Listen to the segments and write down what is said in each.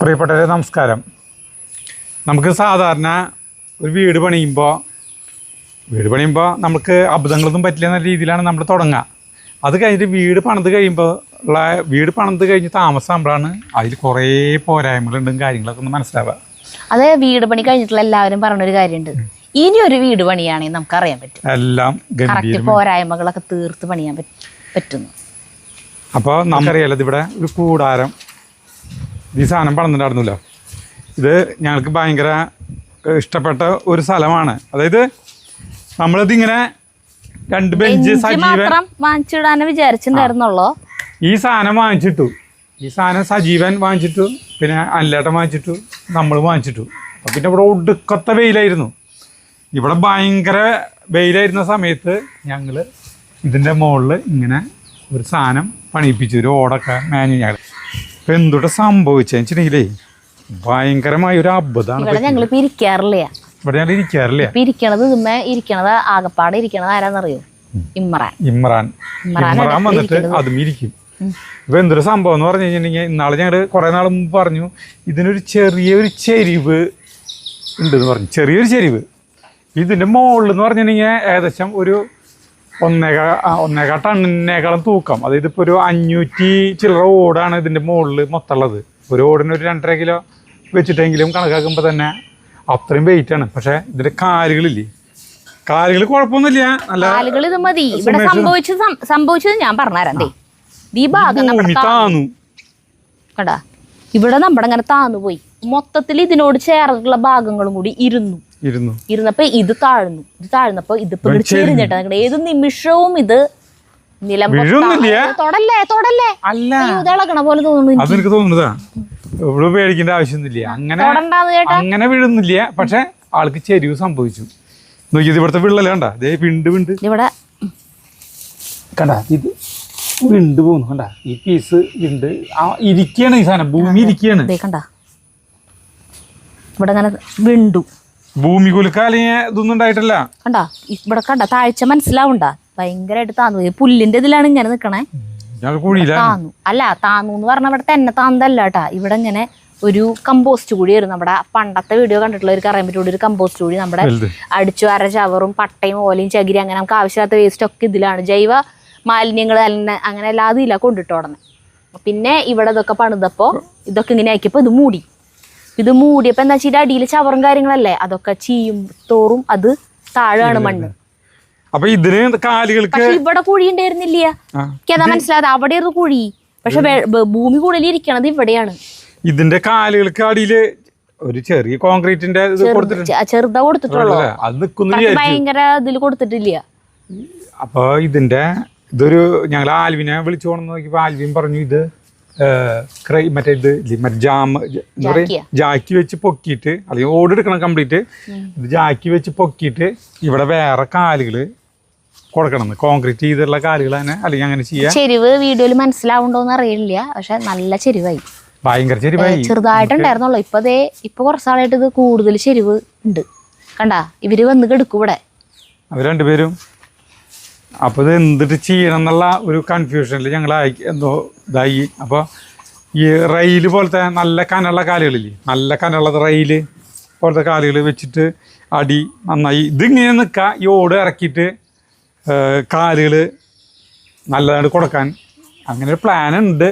പ്രിയപ്പെട്ടവരെ നമസ്കാരം. നമുക്ക് സാധാരണ ഒരു വീട് പണിയുമ്പോൾ നമുക്ക് അബദ്ധങ്ങളൊന്നും പറ്റില്ല എന്ന രീതിയിലാണ് നമ്മൾ തുടങ്ങുക. അത് കഴിഞ്ഞിട്ട് വീട് പണിത് കഴിഞ്ഞ് താമസമാകുമ്പോഴാണ് അതിൽ കുറേ പോരായ്മകളുണ്ടും കാര്യങ്ങളൊക്കെ ഒന്ന് മനസ്സിലാവുക. അത് വീട് പണി കഴിഞ്ഞിട്ടുള്ള എല്ലാവരും പറഞ്ഞൊരു കാര്യമുണ്ട്, ഇനി ഒരു വീട് പണിയാണെങ്കിൽ നമുക്ക് അറിയാൻ പറ്റും എല്ലാം പോരായ്മകളൊക്കെ തീർത്ത് പണിയാൻ പറ്റുന്നു. അപ്പോൾ നമുക്കറിയാലോ, ഇതിവിടെ ഒരു കൂടാരം ഈ സാധനം പണിതിട്ടുണ്ടായിരുന്നില്ല. ഇത് ഞങ്ങൾക്ക് ഭയങ്കര ഇഷ്ടപ്പെട്ട ഒരു സ്ഥലമാണ്. അതായത് നമ്മളിതിങ്ങനെ 2 ബെഞ്ച് വാങ്ങിച്ചിടാൻ വിചാരിച്ചിട്ടുണ്ടായിരുന്നുള്ളൂ. ഈ സാധനം വാങ്ങിച്ചിട്ടു, ഈ സാധനം സജീവൻ വാങ്ങിച്ചിട്ടു, പിന്നെ അല്ലേട്ടൻ വാങ്ങിച്ചിട്ടു, നമ്മൾ വാങ്ങിച്ചിട്ടു. അപ്പം പിന്നെ ഇവിടെ ഒടുക്കത്തെ വെയിലായിരുന്നു. ഇവിടെ ഭയങ്കര വെയിലായിരുന്ന സമയത്ത് ഞങ്ങൾ ഇതിൻ്റെ മുകളിൽ ഇങ്ങനെ ഒരു സാധനം പണിയിപ്പിച്ചു, ഒരു ഓടൊക്കെ മേഞ്ഞു. ഞങ്ങൾ ഇപ്പം എന്തുകൊണ്ട് സംഭവിച്ചതെന്ന് വെച്ചിട്ടുണ്ടെങ്കിലേ ഭയങ്കരമായ ഒരു അബദ്ധമാണ്. ഇവിടെ ഞങ്ങൾ ഇരിക്കാറില്ല, ഇവിടെ ഞങ്ങൾ ഇരിക്കാറില്ല. ഇരിക്കണത് ആകപ്പാടെ ഇരിക്കണത് ആരാന്നറിയോ? ഇമ്രാൻ വന്നിട്ട് അതും ഇരിക്കും. ഇപ്പൊ എന്തൊരു സംഭവം എന്ന് പറഞ്ഞു കഴിഞ്ഞിട്ടുണ്ടെങ്കിൽ, ഇന്നാളെ ഞങ്ങൾ കുറേ നാൾ മുമ്പ് പറഞ്ഞു ഇതിനൊരു ചെറിയൊരു ചെരിവ് ഉണ്ടെന്ന് പറഞ്ഞു. ചെറിയൊരു ചെരിവ് ഇതിൻ്റെ മുകളിൽ എന്ന് പറഞ്ഞിട്ടുണ്ടെങ്കിൽ ഏകദേശം ഒരു 1.25 ടണ്ണിനേക്കാളും തൂക്കം. അതായത് ഇപ്പോൾ ഒരു 500 ചില്ലറ ഓടാണ് ഇതിൻ്റെ മുകളിൽ മൊത്തം ഉള്ളത്. ഒരു ഓടിന് ഒരു 2.5 കിലോ വെച്ചിട്ടെങ്കിലും കണക്കാക്കുമ്പോൾ തന്നെ അത്രയും വെയിറ്റാണ്. പക്ഷേ ഇതിൻ്റെ കാലുകളില്ലേ, കാലുകൾ കുഴപ്പമൊന്നുമില്ല, നല്ല കാലുകൾ ഇത് മതി. ഇവിടെ സംഭവിച്ചത് ഞാൻ പറഞ്ഞുതരാം. ഈ ഭാഗം താന്നു കണ്ടാ, ഇവിടെ നമ്മുടെ അങ്ങനെ താന്നു പോയി. മൊത്തത്തിൽ ഇതിനോട് ചേർന്നിട്ടുള്ള ഭാഗങ്ങളും കൂടി ഇരുന്നപ്പോ ഇത് താഴ്ന്നപ്പോ ഇതിപ്പോ ചെരിഞ്ഞിട്ടാ. ഏത് നിമിഷവും ഇത് നിലം തൊടല്ലേ ഇളകണ പോലെ തോന്നുന്നു. പേടിക്കേണ്ട ആവശ്യമൊന്നുമില്ല, അങ്ങനെ വീഴുന്നില്ല. പക്ഷെ ആൾക്ക് ചെരിവ് സംഭവിച്ചു. നോക്കിയത് ഇവിടുത്തെ വിള്ളല് കണ്ടാ, വിണ്ട് ഇവിടെ കണ്ടാ, ഇത് വിണ്ട് പോകുന്നു കണ്ടാ. ഈ പീസ് വിണ്ട് ഇരിക്കുകയാണ്, ഈ സാധനം ഭൂമി ഇരിക്കുകയാണ്. കണ്ടാ ഇവിടെ അങ്ങനെ വിണ്ടു. ഭൂമി കുലുക്കാലിയ ഇതൊന്നും ഉണ്ടായിട്ടില്ല. കണ്ടാ ഇവിടെ കണ്ടാ താഴ്ച മനസ്സിലാവണ്ട, ഭയങ്കരമായിട്ട് താന്നു. പുല്ലിന്റെ ഇതിലാണ് ഇങ്ങനെ നിക്കണേ. താന്നു എന്ന് പറഞ്ഞ ഇവിടെ തന്നെ താന്നല്ല കേട്ടാ. ഇവിടെ ഇങ്ങനെ ഒരു കമ്പോസ്റ്റ് കുഴിയായിരുന്നു. നമ്മുടെ പണ്ടത്തെ വീഡിയോ കണ്ടിട്ടുള്ളവർക്ക് അറിയാൻ പറ്റുള്ളൂ. ഒരു കമ്പോസ്റ്റ് കുഴി നമ്മുടെ അടിച്ചു അര ചവറും പട്ടയും ഓലയും ചകിരി അങ്ങനെ നമുക്ക് ആവശ്യമില്ലാത്ത വേസ്റ്റ് ഒക്കെ ഇതിലാണ്. ജൈവ മാലിന്യങ്ങൾ അങ്ങനെ എല്ലാതും ഇല്ല കൊണ്ടിട്ട് ഉടനെ. പിന്നെ ഇവിടെ ഇതൊക്കെ പണിതപ്പോ ഇതൊക്കെ ഇങ്ങനെ ആക്കിയപ്പോ ഇത് മൂടിയപ്പോ എന്താ വെച്ചാൽ അടിയിൽ ചവറും കാര്യങ്ങളല്ലേ, അതൊക്കെ ചീയും തോറും അത് താഴാണ് മണ്ണ്. അപ്പൊ ഇതിന് കാലുകൾക്ക് ഇവിടെ കുഴി ഉണ്ടായിരുന്നില്ല. എനിക്കതാ മനസ്സിലായത്, അവിടെ ഒരു കുഴി. പക്ഷെ ഭൂമി കൂടുതൽ ഇരിക്കണത് ഇവിടെയാണ്. ഇതിന്റെ കാലുകൾക്ക് അടിയില് ഒരു ചെറിയ കോൺക്രീറ്റിന്റെ ചെറുതാ കൊടുത്തിട്ടുള്ളൂ, ഭയങ്കര ഇതിൽ കൊടുത്തിട്ടില്ല. അപ്പൊ ഇതൊരു ഞങ്ങൾ ആൽവിനെ വിളിച്ചു പോകണമെന്ന് നോക്കിയപ്പോ ആൽവിൻ പറഞ്ഞു ഇത് മറ്റേ ജാക്കി വെച്ച് പൊക്കിയിട്ട്, അല്ലെങ്കിൽ ഓടെടുക്കണം കംപ്ലീറ്റ്. ഇത് ജാക്കി വെച്ച് പൊക്കിയിട്ട് ഇവിടെ വേറെ കാലുകള് കൊടുക്കണം, കോൺക്രീറ്റ് ചെയ്തിട്ടുള്ള കാലുകൾ തന്നെ, അല്ലെങ്കിൽ അങ്ങനെ ചെയ്യാം. ചെരിവ് വീഡിയോയിൽ മനസ്സിലാവുണ്ടോന്ന് അറിയില്ല, പക്ഷെ നല്ല ചെരിവായി, ഭയങ്കര ചെരിവായി. ചെറുതായിട്ടുണ്ടായിരുന്നുള്ളൂ. ഇപ്പൊ കുറച്ചാളായിട്ട് ഇത് കൂടുതൽ ചെരിവ് ഉണ്ട്. കണ്ടാ ഇവര് വന്ന് കിടക്കും ഇവിടെ, അവർ രണ്ടുപേരും. അപ്പോൾ ഇത് എന്തിട്ട് ചെയ്യണം എന്നുള്ള ഒരു കൺഫ്യൂഷനിൽ ഞങ്ങളായി എന്തോ ഇതായി. അപ്പോൾ ഈ റെയിൽ പോലത്തെ നല്ല കനുള്ള കാലുകളില്ലേ, നല്ല കനുള്ള റെയിൽ പോലത്തെ കാലുകൾ വെച്ചിട്ട് അടി നന്നായി ഇതിങ്ങനെ നിൽക്കുക. ഈ ഓട് ഇറക്കിയിട്ട് കാലുകൾ നല്ലതായിട്ട് കൊടുക്കാൻ അങ്ങനെ ഒരു പ്ലാനുണ്ട്.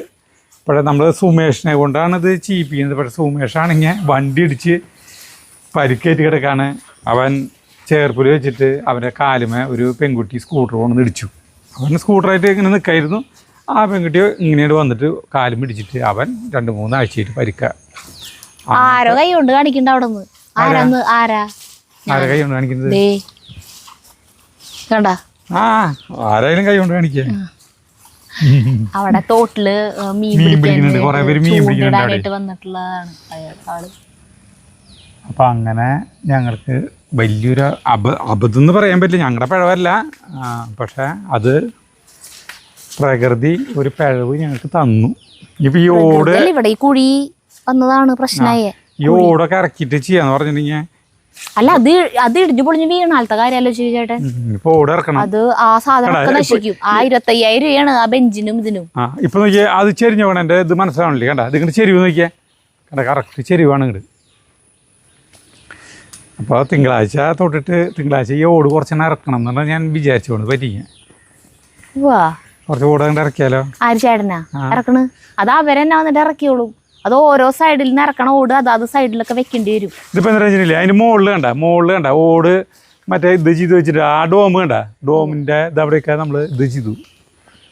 പക്ഷേ നമ്മൾ സുമേഷിനെ കൊണ്ടാണ് ഇത് ചെയ്യിപ്പിക്കുന്നത്. പക്ഷേ സുമേഷാണെങ്കിൽ വണ്ടി ഇടിച്ച് പരിക്കേറ്റ് കിടക്കാണ്. അവൻ ചേർപ്പിൽ വെച്ചിട്ട് അവൻ്റെ കാലുമേ ഒരു പെൺകുട്ടി സ്കൂട്ടർ കൊണ്ടുവന്ന് ഇടിച്ചു. അവൻ സ്കൂട്ടറായിട്ട് ഇങ്ങനെ നിൽക്കായിരുന്നു. ആ പെൺകുട്ടി ഇങ്ങനെയാണ് വന്നിട്ട് കാലും ഇടിച്ചിട്ട് അവൻ 2-3 ആഴ്ചയായിട്ട് പരിക്കുക. ആരോ കൈ കൊണ്ട് കാണിക്കണ്ട അവിടെ നിന്ന്. ആരാ കൈ കൊണ്ട് കാണിക്കുന്നത്? ആരായാലും കൈ കൊണ്ട് കാണിക്കുക. അവിടെ തോട്ടില് മീൻ പിടിക്കുന്നുണ്ട്, കുറെ പേര് മീൻ പിടിക്കുന്നുണ്ട് വന്നിട്ടുള്ളതാണ് ആള്. അപ്പം അങ്ങനെ ഞങ്ങൾക്ക് വലിയൊരു അബദ്ധം എന്ന് പറയാൻ പറ്റില്ല, ഞങ്ങളുടെ പിഴവല്ല. പക്ഷെ അത് പ്രകൃതി ഒരു പിഴവ് ഞങ്ങൾക്ക് തന്നു. ഇപ്പം ഈ ഓട് ഇവിടെ ഈ കുഴി വന്നതാണ് പ്രശ്നമായ. ഈ ഓടൊക്കെ ഇറക്കിയിട്ട് ചെയ്യാന്ന് പറഞ്ഞിട്ടുണ്ടെങ്കിൽ അല്ല അത് ഇടിഞ്ഞു പൊളിഞ്ഞു വീണാലത്തെ കാര്യമല്ലോ ചേട്ടൻ. ഇപ്പൊ ഓട് ഇറക്കണം, അത് ആ സാധനം നശിക്കും. 25,000 രൂപയാണ് ആ ബെഞ്ചിനും ഇതിനും. ഇപ്പൊ നോക്കിയാൽ അത് ചെരിഞ്ഞ വേണം. എന്റെ ഇത് മനസ്സിലാവണില്ലേ, കണ്ട ഇതിങ്ങനെ ചെരിവ് നോക്കിയാ കണ്ട കറക്റ്റ് ചെരിവാണ് ഇങ്ങോട്ട്. അപ്പോൾ തിങ്കളാഴ്ച തൊട്ടിട്ട് തിങ്കളാഴ്ച ഈ ഓട് കുറച്ചെണ്ണം ഇറക്കണം എന്നുള്ളത് ഞാൻ വിചാരിച്ചുകൊണ്ട് പറ്റിക്കാൻ. കുറച്ച് ഓട് കണ്ട് ഇറക്കിയാലോ? ആര് ചേട്ടനാ ഇറക്കണ്? അത് അവരെന്നെ വന്നിട്ട് ഇറക്കിയോളും. അത് ഓരോ സൈഡിൽ നിന്ന് ഇറക്കണ ഓട് അതാത് സൈഡിലൊക്കെ വെക്കേണ്ടി വരും. ഇതിപ്പോൾ എന്താ വെച്ചിട്ടില്ലേ, അതിന് മുകളിൽ കണ്ട ഓട് മറ്റേ ഇത് ചെയ്ത് വെച്ചിട്ട് ആ ഡോം കണ്ട, ഡോമിൻ്റെ ഇതവിടെയൊക്കെ നമ്മൾ ഇത് ചെയ്തു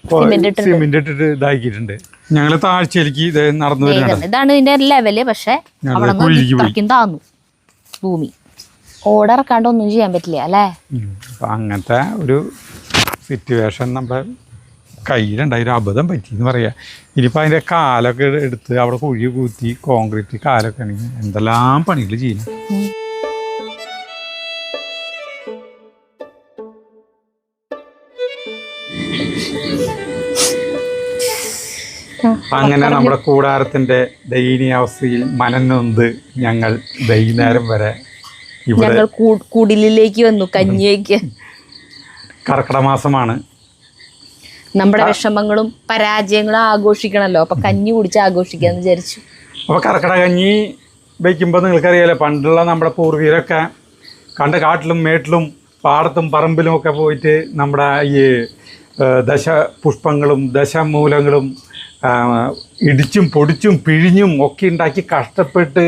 സിമെന്റ് ഇട്ടിട്ട് ഇതാക്കിയിട്ടുണ്ട്. ഞങ്ങൾ താഴ്ചയിലേക്ക് ഇത് നടന്നു വരുന്നുണ്ട്. ഇതാണ് ഇതിന്റെ ലെവല്. പക്ഷെ അവിടെ താന്നു ഭൂമി. ഓടിറക്കാണ്ട് ഒന്നും ചെയ്യാൻ പറ്റില്ല അല്ലേ? അപ്പം അങ്ങനത്തെ ഒരു സിറ്റുവേഷൻ നമ്മുടെ കയ്യിലുണ്ടായി. ഒരു അബദ്ധം പറ്റി എന്ന് പറയാം. ഇനിയിപ്പോൾ അതിൻ്റെ കാലൊക്കെ എടുത്ത് അവിടെ കുഴി കൂത്തി കോൺക്രീറ്റ് കാലൊക്കെ ആണെങ്കിൽ എന്തെല്ലാം പണികൾ ചെയ്യണം. അങ്ങനെ നമ്മുടെ കൂടാരത്തിന്റെ ദയനീയാവസ്ഥയിൽ മനനൊന്ത് ഞങ്ങൾ വൈകുന്നേരം വരെ ഇവിടെ കുടിലേക്ക് വന്നു. കഞ്ഞിക്ക് കർക്കിടക മാസമാണ്. നമ്മുടെ വിഷമങ്ങളും പരാജയങ്ങളും ആഘോഷിക്കണല്ലോ. അപ്പൊ കഞ്ഞി കുടിച്ച് ആഘോഷിക്കാന്ന് വിചാരിച്ചു. അപ്പൊ കർക്കിടക കഞ്ഞി വയ്ക്കുമ്പോൾ നിങ്ങൾക്കറിയാലോ, പണ്ടുള്ള നമ്മുടെ പൂർവീകരൊക്കെ കണ്ട കാട്ടിലും മേട്ടിലും പാടത്തും പറമ്പിലും ഒക്കെ പോയിട്ട് നമ്മുടെ ഈ ദശപുഷ്പങ്ങളും ദശമൂലങ്ങളും ഇടിച്ചും പൊടിച്ചും പിഴിഞ്ഞും ഒക്കെ ഉണ്ടാക്കി കഷ്ടപ്പെട്ട്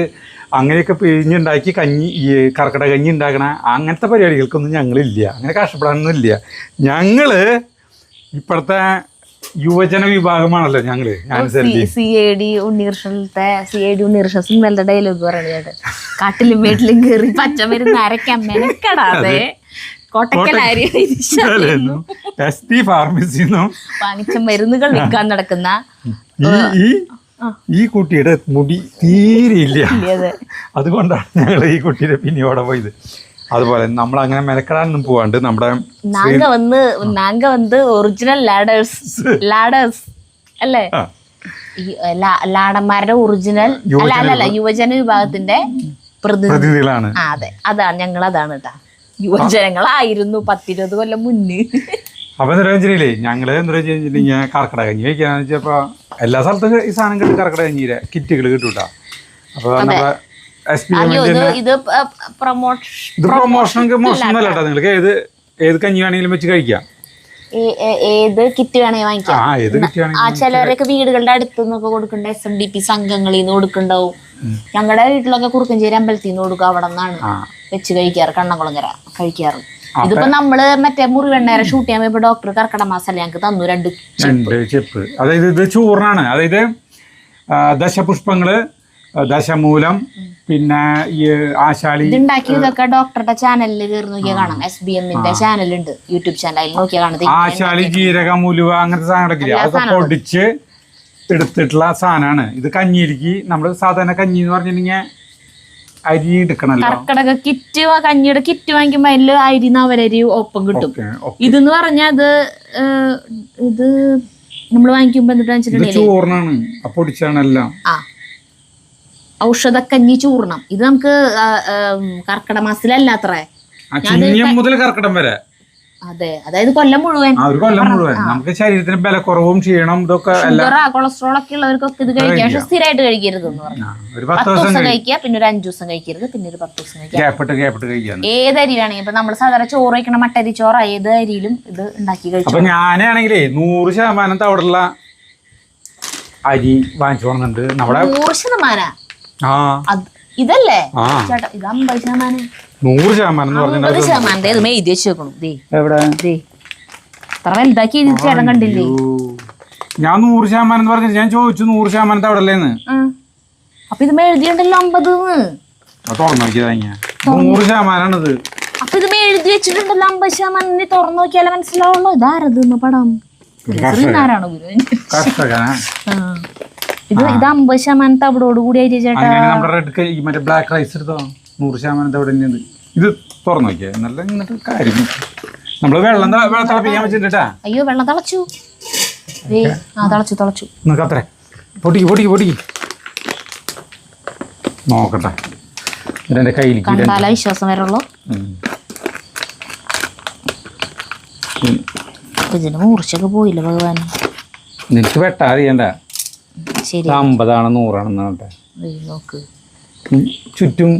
അങ്ങനെയൊക്കെ പിഴിഞ്ഞുണ്ടാക്കി കഞ്ഞി ഈ കർക്കിടക കഞ്ഞി ഉണ്ടാക്കണ അങ്ങനത്തെ പരിപാടികൾക്കൊന്നും ഞങ്ങളില്ല. അങ്ങനെ കഷ്ടപ്പെടാനൊന്നും ഇല്ല. ഞങ്ങൾ ഇപ്പോഴത്തെ യുവജന വിഭാഗമാണല്ലോ ഞങ്ങൾ. CAD ഉണ്ണീർഷൻ സിനിമയുടെ ഡയലോഗ് പറയുന്നത്, കാട്ടിലും വീട്ടിലും കയറി പച്ചമരുന്ന് അരയ്ക്കാൻ മെനക്കെടാതെ വാങ്ങിച്ച മരുന്നുകൾ വിൽക്കാൻ നടക്കുന്ന ഈ കുട്ടിയുടെ മുടി തീരെയില്ല. അതുകൊണ്ടാണ് ഞങ്ങൾ ഈ കുട്ടിയുടെ പിന്നെയോടെ പോയത്. അതുപോലെ നമ്മൾ അങ്ങനെ മെനക്കെടാനൊന്നും പോവാണ്ട് നമ്മുടെ നാങ്ക വന്ന് ഒറിജിനൽ ലാഡേഴ്സ് അല്ലേ? ലാടന്മാരുടെ ഒറിജിനൽ അല്ല യുവജന വിഭാഗത്തിന്റെ പ്രതിനിധികളാണ്. അതെ, അതാണ് ഞങ്ങൾ. അതാണ് കേട്ടാ, യുവജനങ്ങളായിരുന്നു 10-20 കൊല്ലം മുന്നേ. അപ്പൊ നിരഞ്ജനിയില്ലേ, ഞങ്ങള് നിരഞ്ജനിച്ചിട്ടുണ്ടെങ്കിൽ കർക്കിടക കഞ്ഞി കഴിക്കാന്ന് വെച്ചപ്പോ എല്ലാ സ്ഥലത്തും ഈ സാധനം കിട്ടും. കർക്കിടക കഞ്ഞിയുടെ കിറ്റുകൾ കിട്ടൂട്ടാ. അപ്പൊ നമ്മുടെ ഇത് പ്രൊമോഷൻ മോശമല്ല. നിങ്ങൾക്ക് ഏത് കഞ്ഞി വേണമെങ്കിലും വെച്ച് കഴിക്കാം. ഏത് കിറ്റ് വേണമെങ്കിൽ വാങ്ങിക്കാം. ചിലരൊക്കെ വീടുകളുടെ അടുത്ത് നിന്നൊക്കെ കൊടുക്കണ്ട, SMDP സംഘങ്ങളിൽ നിന്ന് കൊടുക്കണ്ടാവും. ഞങ്ങളുടെ വീട്ടിലൊക്കെ കുറുക്കഞ്ചേരി അമ്പലത്തിൽ നിന്ന് കൊടുക്കുക. അവിടെ നിന്നാണ് വെച്ച് കഴിക്കാറ്, കണ്ണംകുളങ്ങര കഴിക്കാറ്. ഇതിപ്പോ നമ്മള് മറ്റേ മുറിവെണ്ണേരെ ഷൂട്ട് ചെയ്യാൻ പോയപ്പോ ഡോക്ടർ കർക്കിടക മാസമല്ല ഞങ്ങൾക്ക് തന്നു 2 ചെപ്പ്. അതായത് ഇത് ചൂർണ്ണാണ്. അതായത് ദശപുഷ്പങ്ങള്, ദശമൂലം, പിന്നെ ഈ ആശാളി. ഇതുണ്ടാക്കിയതൊക്കെ ഡോക്ടറുടെ ചാനലിൽ കയറി നോക്കിയാൽ കാണാം. SBMന്റെ ചാനലുണ്ട്, യൂട്യൂബ് ചാനലിൽ നോക്കിയാൽ കാണാം. ആശാളി, ജീരകം, ഉലുവ അങ്ങനത്തെ സാധനങ്ങളൊക്കെ അതൊക്കെ പൊടിച്ച് എടുത്തിട്ടുള്ള സാധനമാണ്. ഇത് കഞ്ഞിരിക്ക് നമ്മൾ സാധാരണ കഞ്ഞി എന്ന് പറഞ്ഞിട്ടുണ്ടെങ്കിൽ അരി എടുക്കണല്ലോ. കർക്കിടക കിറ്റ്, കഞ്ഞിയുടെ കിറ്റ് വാങ്ങിക്കുമ്പോ അതില് അരി നവരരി ഒപ്പം കിട്ടും. ഇതെന്ന് പറഞ്ഞാൽ ഇത് നമ്മൾ വാങ്ങിക്കുമ്പോ ചോറിനാണ് പൊടിച്ചാണെല്ലാം. ഔഷധക്കഞ്ഞി ചൂർണം. ഇത് നമുക്ക് കർക്കിടക മാസത്തിലല്ലാത്രേ, മുതൽ കർക്കിടം വരെ. അതെ, അതായത് കൊല്ലം മുഴുവൻ. നമുക്ക് ശരീരത്തിന് ബലക്കുറവും ക്ഷീണം ഇതൊക്കെ കൊളസ്ട്രോൾ ഒക്കെ ഉള്ളവർക്കൊക്കെ ഇത് കഴിക്കാം. പക്ഷെ സ്ഥിരമായിട്ട് കഴിക്കരുത് എന്ന് പറഞ്ഞു. 10 ദിവസം കഴിക്കുക, പിന്നെ ഒരു 5 ദിവസം കഴിക്കരുത്, പിന്നെ ഒരു 10 ദിവസം കഴിക്കുക. ഏത് അരി വേണമെങ്കിൽ ഇപ്പൊ നമ്മൾ സാധാരണ ചോറ് കഴിക്കണ മട്ടരി ചോറ് ഏത് അരിയിലും ഇത് ഉണ്ടാക്കി കഴിച്ചു. അപ്പൊ ഞാനാണെങ്കിലേ 100% തവിടുള്ള അരി വാങ്ങിച്ചു പോകുന്നുണ്ട്. നമ്മുടെ 100%. ഇതല്ലേ ചേട്ടാ, ഇത് 50%. 100% എഴുതി വെച്ച് വെക്കണം. അത്ര വലുതാക്കി ചേട്ടൻ കണ്ടില്ലേ? ഞാൻ 100% പറഞ്ഞു. ഞാൻ ചോദിച്ചു 100% അവിടെ അല്ലേന്ന്. അപ്പൊ ഇത് എഴുതിയുണ്ടല്ലോ 50. തുറന്നു നോക്കിയതാ 100%. അപ്പൊ ഇത് എഴുതി വെച്ചിട്ടുണ്ടല്ലോ 50%. തുറന്നു നോക്കിയാലേ മനസ്സിലാവുള്ളൂ ഇതാരത് പടം. ആരാണോ ഇത് 50% തവിടോട് കൂടി ആയിട്ട് ചേട്ടാ. മറ്റേ ബ്ലാക്ക് റൈസ് എടുത്തോ 100% തവിട് തന്നെയാണ്. ഇത് തുറന്നു നോക്കിയാ നല്ല ഇങ്ങനത്തെ കാര്യം. നമ്മള് വെള്ളം തിളപ്പിക്കാൻ വെച്ചിട്ടാ. അയ്യോ, വെള്ളം തിളച്ചു. തിളച്ചു. അത്ര പൊട്ടിക്ക് നോക്കട്ടെ. എന്റെ കയ്യിൽ കണ്ടാല വിശ്വാസം വരുള്ളൂ. ഇതിന് മൂർച്ചയൊക്കെ പോയില്ല ഭഗവാൻ. നിനക്ക് വെട്ടാ അറിയണ്ട. 50 100 ആണെന്ന്. നോക്ക് ചുറ്റും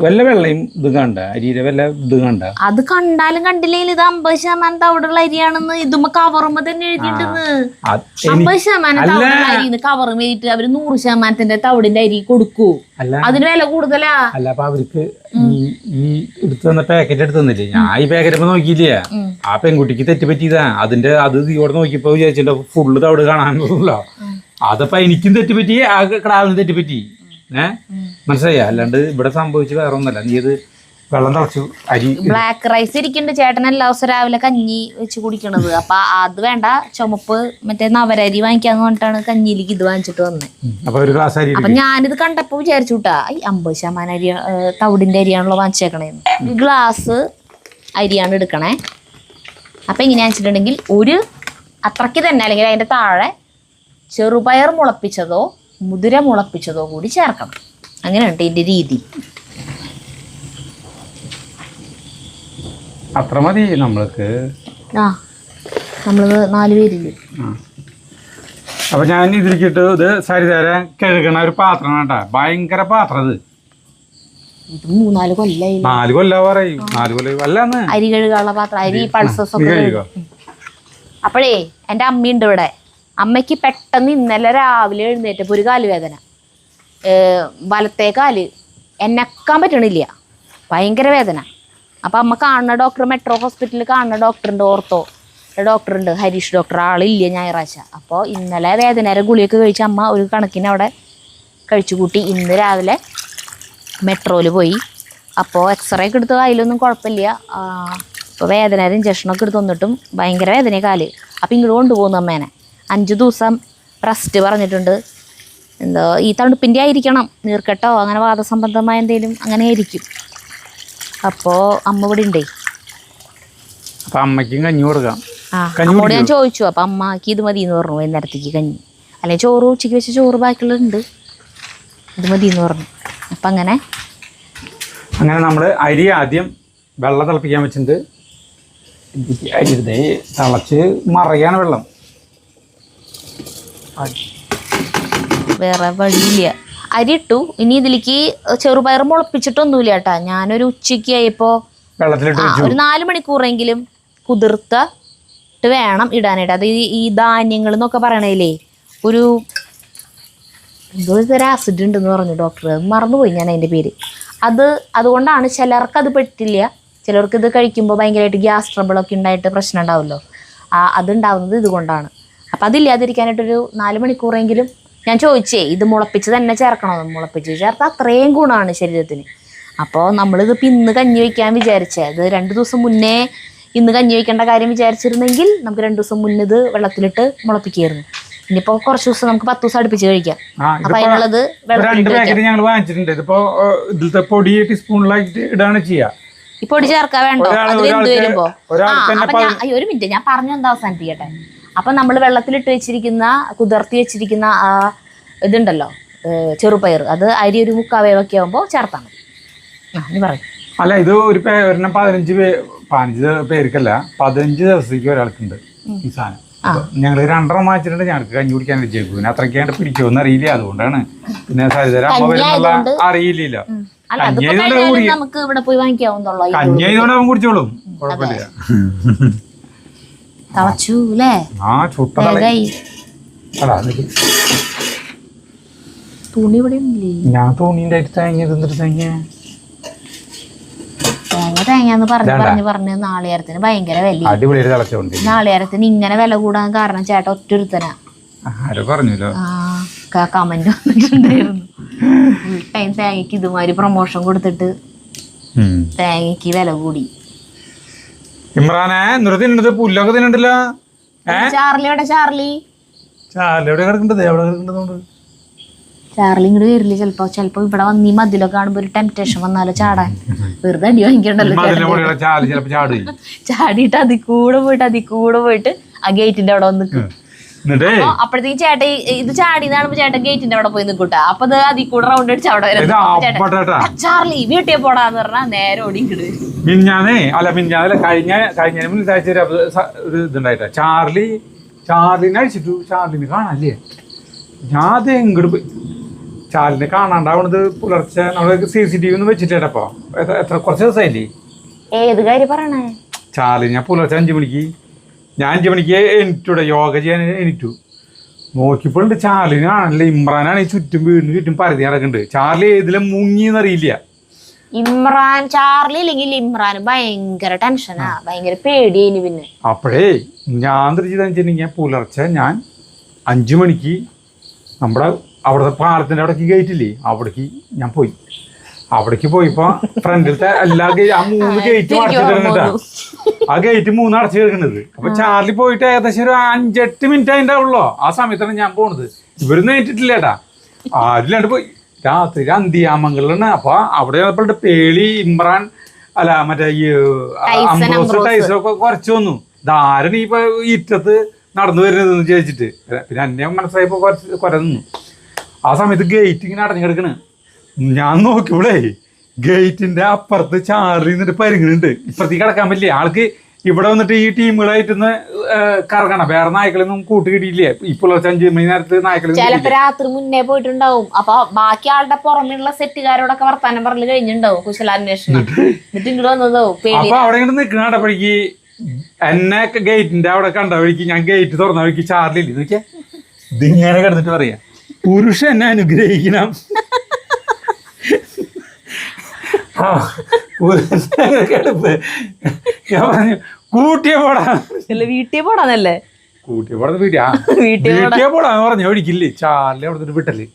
വല്ല വെള്ളയും ഇത് കണ്ട അരിയുടെ വല്ല ഇത് കണ്ട അത് കണ്ടാലും കണ്ടില്ലെങ്കിൽ ഇത് 50% തവിടുള്ള അരിയാണെന്ന് ഇതുമ്മ കവറുമ്പോ തന്നെ എഴുതിയിട്ടെന്ന് 50% തവിടുള്ള അരി കവറ് മേടിട്ട് അവര് 100% തവിടിന്റെ അരി കൊടുക്കൂ. അതിന് വില കൂടുതലാ. അല്ല അപ്പൊ അവർക്ക് ഈ എടുത്തു തന്ന പാക്കറ്റ് എടുത്തു തന്നില്ലേ, ഞാൻ ഈ പാക്കറ്റ് നോക്കിയില്ല. ആ പെൺകുട്ടിക്ക് തെറ്റ് പറ്റിയതാ. അതിന്റെ അത് ഇവിടെ നോക്കിയപ്പോ വിചാരിച്ചിട്ടുണ്ടോ ഫുള്ള് തവിട് കാണാൻ പോകില്ല. അതപ്പോ എനിക്കും തെറ്റുപറ്റി, ആ കിടാവിനും തെറ്റുപറ്റി. മനസ്സിലായി? അല്ലാണ്ട് ഇവിടെ സംഭവിച്ച് വേറെ ഒന്നല്ല. നീ ഇത് വെള്ളം തിളച്ചു അരി ബ്ലാക്ക് റൈസ് ഇരിക്കുന്നുണ്ട്. ചേട്ടൻ എല്ലാ ദിവസം രാവിലെ കഞ്ഞി വെച്ച് കുടിക്കണത്. അപ്പൊ അത് വേണ്ട, ചുമപ്പ് മറ്റേ നവരരി വാങ്ങിക്കാന്ന് പറഞ്ഞിട്ടാണ് കഞ്ഞിയിലേക്ക് ഇത് വാങ്ങിച്ചിട്ട് വന്നത്. അപ്പൊ ഒരു ഗ്ലാസ് അരി. അപ്പൊ ഞാനിത് കണ്ടപ്പോ വിചാരിച്ചു കൂട്ടാ 50% അരി തവിടിന്റെ അരിയാണല്ലോ വാങ്ങിച്ചേക്കണേന്ന്. ഈ ഗ്ലാസ് അരിയാണ് എടുക്കണേ. അപ്പൊ എങ്ങനെയാ വെച്ചിട്ടുണ്ടെങ്കിൽ ഒരു അത്രയ്ക്ക് തന്നെ അല്ലെങ്കിൽ അതിന്റെ താഴെ ചെറുപയർ മുളപ്പിച്ചതോ മുതിര മുളപ്പിച്ചതോ കൂടി ചേർക്കണം. അങ്ങനെയുണ്ട് ഇതിന്റെ രീതി. അത്ര മതി നമ്മൾക്ക്. നമ്മളത് 4 പേരില്ലേ. അപ്പൊ ഞാൻ ഇതിലേക്കിട്ട് ഇത് സരിതരം കഴുകണ ഒരു പാത്രം കേട്ടാ. ഭയങ്കര പാത്രം ഇത്. 3-4 കൊല്ലായി. 4 കൊല്ലം പറയും. 4 കൊല്ലം അല്ലാന്ന്. അരി കഴുകാനുള്ള പാത്രം, അരി പൾസസ് ഒക്കെ. അപ്പോഴേ എൻ്റെ അമ്മയുണ്ട് ഇവിടെ. അമ്മയ്ക്ക് പെട്ടെന്ന് ഇന്നലെ രാവിലെ എഴുന്നേറ്റപ്പോൾ ഒരു കാലുവേദന. വലത്തേ കാല് എന്നെക്കാൻ പറ്റണില്ല, ഭയങ്കര വേദന. അപ്പം അമ്മ കാണുന്ന ഡോക്ടർ, മെട്രോ ഹോസ്പിറ്റലിൽ കാണുന്ന ഡോക്ടറുണ്ട്, ഓർത്തോ ഡോക്ടറുണ്ട്, ഹരീഷ് ഡോക്ടർ. ആളില്ല ഞായറാഴ്ച. അപ്പോൾ ഇന്നലെ വേദനേരെ ഗുളിയൊക്കെ കഴിച്ച് അമ്മ ഒരു കണക്കിന് അവിടെ കഴിച്ചു കൂട്ടി. ഇന്ന് രാവിലെ മെട്രോയിൽ പോയി. അപ്പോൾ എക്സ്റേ ഒക്കെ എടുത്ത് അതിലൊന്നും കുഴപ്പമില്ല. അപ്പോൾ വേദനയുടെ ഇഞ്ചക്ഷനൊക്കെ എടുത്ത് വന്നിട്ടും ഭയങ്കര വേദന കാല്. അപ്പോൾ ഇങ്ങോട്ട് കൊണ്ടുപോകുന്നു അമ്മേനെ. 5 ദിവസം റെസ്റ്റ് പറഞ്ഞിട്ടുണ്ട്. എന്തോ ഈ തണുപ്പിൻ്റെ ആയിരിക്കണം, നീർക്കെട്ടോ അങ്ങനെ വാദസംബന്ധമായ എന്തെങ്കിലും അങ്ങനെ ആയിരിക്കും. അപ്പോൾ അമ്മ ഇവിടെ ഉണ്ടേ. അപ്പം അമ്മയ്ക്കും കഞ്ഞി കൊടുക്കാം. അമ്മോട് ഞാൻ ചോദിച്ചു. അപ്പം അമ്മക്ക് ഇത് മതി എന്ന് പറഞ്ഞു, വൈകുന്നേരത്തേക്ക് കഞ്ഞി. അല്ലെങ്കിൽ ചോറ് ഉച്ചയ്ക്ക് വെച്ച ചോറ് ബാക്കിയുള്ളുണ്ട്, ഇത് മതി എന്ന് പറഞ്ഞു. അപ്പം അങ്ങനെ നമ്മൾ അരി ആദ്യം വെള്ളം തിളപ്പിക്കാൻ വെച്ചിട്ടുണ്ട്. അരി തിളച്ച് മറയാണ് വെള്ളം. വേറെ വഴിയില്ല. അരി ഇട്ടു. ഇനി ഇതിലേക്ക് ചെറുപയർ മുളപ്പിച്ചിട്ടൊന്നുമില്ല കേട്ടാ. ഞാനൊരു ഉച്ചയ്ക്ക് ആയപ്പോൾ ഒരു 4 മണിക്കൂറെങ്കിലും കുതിർത്തിട്ട് വേണം ഇടാനായിട്ട്. അത് ഈ ധാന്യങ്ങൾ എന്നൊക്കെ പറയണേലേ ഒരു എന്തോ ഇതൊരു ആസിഡ് ഉണ്ടെന്ന് പറഞ്ഞു ഡോക്ടർ. മറന്നുപോയി ഞാൻ അതിൻ്റെ പേര്. അതുകൊണ്ടാണ് ചിലർക്ക് അത് പറ്റില്ല. ചിലർക്ക് ഇത് കഴിക്കുമ്പോൾ ഭയങ്കരമായിട്ട് ഗ്യാസ് ട്രബിളൊക്കെ ഉണ്ടായിട്ട് പ്രശ്നം ഉണ്ടാവുമല്ലോ. അതുണ്ടാവുന്നത് ഇതുകൊണ്ടാണ്. അപ്പം അതില്ലാതിരിക്കാനായിട്ടൊരു 4 മണിക്കൂറെങ്കിലും ഞാൻ ചോദിച്ചേ ഇത് മുളപ്പിച്ച് തന്നെ ചേർക്കണോ. മുളപ്പിച്ച് ചേർത്താൽ അത്രയും ഗുണമാണ് ശരീരത്തിന്. അപ്പോൾ നമ്മളിതിപ്പോൾ ഇന്ന് കഞ്ഞി വയ്ക്കാൻ വിചാരിച്ചേ, അത് 2 ദിവസം മുന്നേ ഇന്ന് കഞ്ഞി വയ്ക്കേണ്ട കാര്യം വിചാരിച്ചിരുന്നെങ്കിൽ നമുക്ക് 2 ദിവസം മുന്നേ ഇത് വെള്ളത്തിലിട്ട് മുളപ്പിക്കായിരുന്നു. ഇനിയിപ്പോൾ കുറച്ച് ദിവസം നമുക്ക് 10 ദിവസം അടുപ്പിച്ച് കഴിക്കാം. അപ്പം അതിനുള്ളത് ഞങ്ങൾ വാങ്ങിച്ചിട്ടുണ്ട്. ഇതിപ്പോ ഇതിലത്തെ പൊടി ടീസ്പൂണിലായിട്ട് ഇടാണ് ചെയ്യുക. ഈ പൊടി ചേർക്കാൻ വേണ്ടോ? അത് വെന്ത് വരുമ്പോ ഒരു മിനിറ്റ് ഞാൻ പറഞ്ഞു എന്താ അവസാനിപ്പിക്കട്ടെ. അപ്പം നമ്മൾ വെള്ളത്തിലിട്ട് വെച്ചിരിക്കുന്ന കുതിർത്തി വെച്ചിരിക്കുന്ന ആ ഇതുണ്ടല്ലോ ചെറുപയർ, അത് അരി ഒരു 3/4 വേവൊക്കെ ആകുമ്പോൾ ചേർത്താൽ മതി. നീ പറയും. അല്ല ഇത് ഒരു 15 പേർക്കല്ല, 15 ദിവസത്തേക്ക് ഒരാൾക്കുണ്ട് ഈ സാധനം. ഞങ്ങൾ 2 വാങ്ങിച്ചിട്ടുണ്ട്. ഞങ്ങൾക്ക് കഞ്ഞി കുടിക്കാൻ വെച്ചേക്കും. പിന്നെ അത്രയ്ക്കാണ്ട് പിടിക്കുമെന്ന് അറിയില്ല. അതുകൊണ്ടാണ് പിന്നെ സരിതര അമ്മ വരുന്നുള്ള അറിയില്ലല്ലോ. നമുക്ക് ഇവിടെ പോയി വാങ്ങിക്കാവുന്നുള്ളൂ. കഞ്ഞി ആയതുകൊണ്ട് അവൻ കുടിച്ചോളും, കുഴപ്പമില്ല. തുണി ഇവിടെ ഞാൻ തുണിന്റെ തേങ്ങന്ന് പറഞ്ഞ് നാളികേരത്തിന് ഭയങ്കര വില. നാളികേരത്തിന് ഇങ്ങനെ വില കൂടാൻ കാരണം ചേട്ടൻ ഒറ്റൊരുത്തനാ. കമന്റ് വന്നിട്ടുണ്ടായിരുന്നു. തേങ്ങക്ക് ഇതുമാതിരി പ്രൊമോഷൻ കൊടുത്തിട്ട് തേങ്ങക്ക് വില കൂടി. ഇമ്രാനെ നിറത്തിണ്ടത് പുല്ലൊക്കെ തിന്നണ്ടല്ലോ. ചാർലി എവിടെ? ചാർലി എവിടെ കിടക്കണ്ടത്? എവിടെ കിടക്കണ്ടതുകൊണ്ട് ചാർലി ഇങ്ങോട്ട് വരില്ല. ചിലപ്പോ ഇവിടെ വന്ന് ഈ മതിലൊക്കെ കാണുമ്പോ ഒരു ടെംപ്റ്റേഷൻ വന്നാലോ ചാടാൻ. വെറുതെ അടി വാങ്ങിക്കണ്ടല്ലോ. ചാടിയിട്ട് അതിൽ കൂടെ പോയിട്ട് ആ ഗേറ്റിന്റെ അവിടെ വന്ന് നിൽക്കും. അപ്പോഴത്തേക്ക് ചേട്ടൻ ഇത് ചാടിയതാണുമ്പോ ചേട്ടൻ ഗേറ്റിന്റെ അവിടെ പോയി നിൽക്കൂട്ടാ. അപ്പൊ അത് അതിൽ കൂടെ റൗണ്ട് അടിച്ച് അവിടെ വരും. ചാർലി വീട്ടിൽ പോടാന്ന് പറഞ്ഞാ നേരെ ഓടി ഇങ്ങോട്ട് വരും. കഴിഞ്ഞ ഇതുണ്ടായിട്ടാ ചാർലിനെ അടിച്ചിട്ടു. ചാർലിന് കാണാല്ലേ. ഞാൻ ഇങ്ങോട്ട് പോയി ചാലിനെ കാണാണ്ടാവണത് പുലർച്ചെ നമ്മള് CCTV ഒന്നും വെച്ചിട്ടേടപ്പോ എത്ര കുറച്ച് ദിവസമായില്ലേ? ഏത് കാര്യം പറയണേ? ചാല് ഞാൻ പുലർച്ചെ 5 മണിക്ക് എണീറ്റൂടെ, യോഗ ചെയ്യാൻ എണീറ്റു. നോക്കിയപ്പോഴുണ്ട് ചാലിനാണല്ലേ ഇമ്രാനാണ് ഈ ചുറ്റും വീടിന് ചുറ്റും പരതി നടക്കുന്നുണ്ട്. ചാർലി ഏതിലും മുങ്ങിന്നറിയില്ല. ഇമ്രാൻ ചാർലി ഇല്ലെങ്കിൽ ഇമ്രാൻ ഭയങ്കര ടെൻഷനാ, ഭയങ്കര പേടിയേനി. പിന്നെ അപ്പോഴേ ഞാൻ തിരിച്ചതെന്ന് വെച്ചിട്ടുണ്ടെങ്കിൽ പുലർച്ചെ ഞാൻ 5 മണിക്ക് നമ്മുടെ അവിടുത്തെ പാലത്തിൻ്റെ അവിടേക്ക് ഗേറ്റില്ലേ, അവിടേക്ക് ഞാൻ പോയി. അവിടേക്ക് പോയപ്പോ ഫ്രണ്ടിലത്തെ എല്ലാ ആ 3 ഗേറ്റും അടച്ചു കിടക്കുന്നുണ്ടാ. ആ ഗേറ്റ് 3 അടച്ചു കിടക്കുന്നത്. അപ്പൊ ചാർലി പോയിട്ട് ഏകദേശം ഒരു 5-8 മിനിറ്റ് അതിൻ്റെ ഉള്ളോ. ആ സമയത്താണ് ഞാൻ പോണത്. ഇവരൊന്നും ഏറ്റിട്ടില്ലേട്ടാ, അതിലാണ്ട് പോയി. രാത്രി അന്തിയാമംഗലാണ്. അപ്പൊ അവിടെ ചിലപ്പോൾ പേളി ഇമ്രാൻ അല്ല മറ്റേ ഈ അംബ്രോസ് ടൈസൊക്കെ കുറച്ച് വന്നു. ധാരണ ഇപ്പൊ ഇറ്റത്ത് നടന്നു വരുന്നതെന്ന് ചോദിച്ചിട്ട് പിന്നെ എന്നെ മനസ്സിലായപ്പോ കുറെ നിന്നു. ആ സമയത്ത് ഗേറ്റ് ഇങ്ങനെ അടഞ്ഞു കിടക്കണ്. ഞാൻ നോക്കിയപ്പോഴേ ഗേറ്റിന്റെ അപ്പുറത്ത് ചാർലി നിന്നിട്ട് പരിങ്ങുന്നുണ്ട്. ഇപ്പുറത്തേക്ക് കിടക്കാൻ പറ്റില്ല ആൾക്ക്. ഇവിടെ വന്നിട്ട് ഈ ടീമുകളായിട്ടൊന്ന് കറങ്ങണം. വേറെ നായ്ക്കളൊന്നും കൂട്ട് കിട്ടിയില്ലേ. ഇപ്പോൾ 5 മണി നേരത്ത് നായ്ക്കളെ ചിലപ്പോ രാത്രി മുന്നേ പോയിട്ടുണ്ടാവും. അപ്പൊ ബാക്കി ആളുടെ പുറമെയുള്ള സെറ്റുകാരോടൊക്കെ വർത്താനം പറഞ്ഞു കഴിഞ്ഞിട്ടുണ്ടാവും കുശലാന്വേഷണം. എന്നിട്ട് ഇങ്ങോട്ട് വന്നതോ അപ്പൊ അവിടെ ഇങ്ങോട്ട് നിൽക്കണ കണ്ടപ്പോഴേക്ക് എന്നെ ഗേറ്റിന്റെ അവിടെ കണ്ടപ്പോഴേക്ക് ഞാൻ ഗേറ്റ് തുറന്ന വഴിക്ക് ചാർലി ഇല്ലേ നോക്കിയാ ഇതിങ്ങനെ കിടന്നിട്ട് പറയാ, പുരുഷൻ എന്നെ അനുഗ്രഹിക്കണം. കിടപ്പ് ഞാൻ പറഞ്ഞു കൂട്ടിയ പോടാ, വീട്ടിൽ പോടാന്നല്ലേ, കൂട്ടിയ പോടാ വീട്ടിയ പോടാന്ന് പറഞ്ഞു. ഒഴിക്കില്ലേ ചാർലി അവിടെ വിട്ടല്.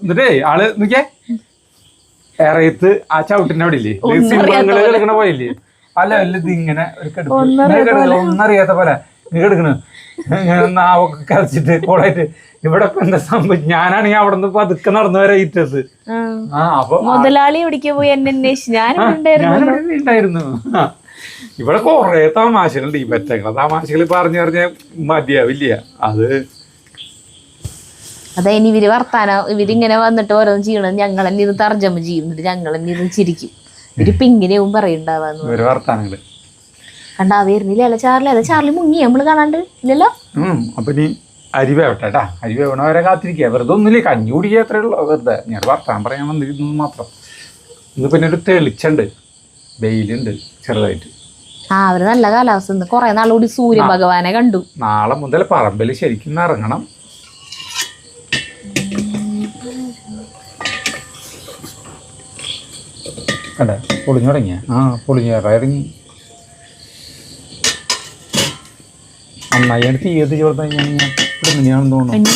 എന്നിട്ടേ ആള് നോക്കിയേ ഇറയത്ത് ആ ചവിട്ടിന്റെ അവിടെ ഇല്ലേ സിംഹങ്ങള് കിടക്കണ പോയില്ലേ, അല്ല ഇത് ഇങ്ങനെ ഒരു കിടപ്പ് ഒന്നറിയാത്ത പോലെ കിടക്കണ്. നാവൊക്കെ കരച്ചിട്ട് കോളായിട്ട് ഇവിടെ ഇപ്പൊ എന്താ സംഭവിച്ചു. ഞാനാണെങ്കിൽ അവിടെ നിന്ന് പതുക്കെ നടന്നു വരാ ഇറ്റത്. അപ്പൊ മുതലാളി എവിടേക്ക് പോയി എന്നെ അന്വേഷിച്ചു. ഞാനുണ്ടായിരുന്നു. ഇവിടെ കൊറേ തമാശകളുണ്ട്. ഈ പറ്റങ്ങളെ തമാശകൾ പറഞ്ഞു പറഞ്ഞ മതിയാവില്ല. അതെ ഇനി ഇവര് വർത്താനം ഇവരിങ്ങനെ വന്നിട്ട് ഓരോന്നും ചെയ്യണം. ഞങ്ങളെന്നെ ഇത് തർജ്ജമ ചെയ്യുന്നുണ്ട്, ഞങ്ങളെന്നെ ഇത് ചിരിക്കും. ഇവരിപ്പൊ ഇങ്ങനെയാവും പറയണ്ടാവാന്ന് ഒരു വർത്താനങ്ങള് കണ്ടാ വരുന്നില്ല. അല്ല ചാർലി, അതെ ചാർലി മുങ്ങി നമ്മള് കാണാണ്ട് ഇല്ലല്ലോ. അപ്പൊ നീ അരി വേവട്ടെട്ടാ, അരി വേവണവരെ കാത്തിരിക്കുക. വെറുതെ ഒന്നുമില്ല, കഞ്ഞി കുടിക്കുക അത്രേ ഉള്ളൂ. വെറുതെ ഞാൻ വർത്താൻ പറയാൻ വന്നിരുന്നത് മാത്രം. ഇന്ന് പിന്നെ ഒരു തെളിച്ചുണ്ട്, വെയിലുണ്ട് ചെറുതായിട്ട്. അവര് നല്ല കാലാവസ്ഥ. കുറെ നാളുകൂടി സൂര്യ ഭഗവാനെ കണ്ടു. നാളെ മുതൽ പറമ്പിൽ ശരിക്കും ഇറങ്ങണം. കണ്ടേ പൊളിഞ്ഞു തുടങ്ങിയ പൊളിഞ്ഞു ഇറങ്ങി നന്നായി തീ കത്തിച്ച് കൊടുത്തു കഴിഞ്ഞാൽ ഇടുന്നതാണെന്ന് തോന്നുന്നു.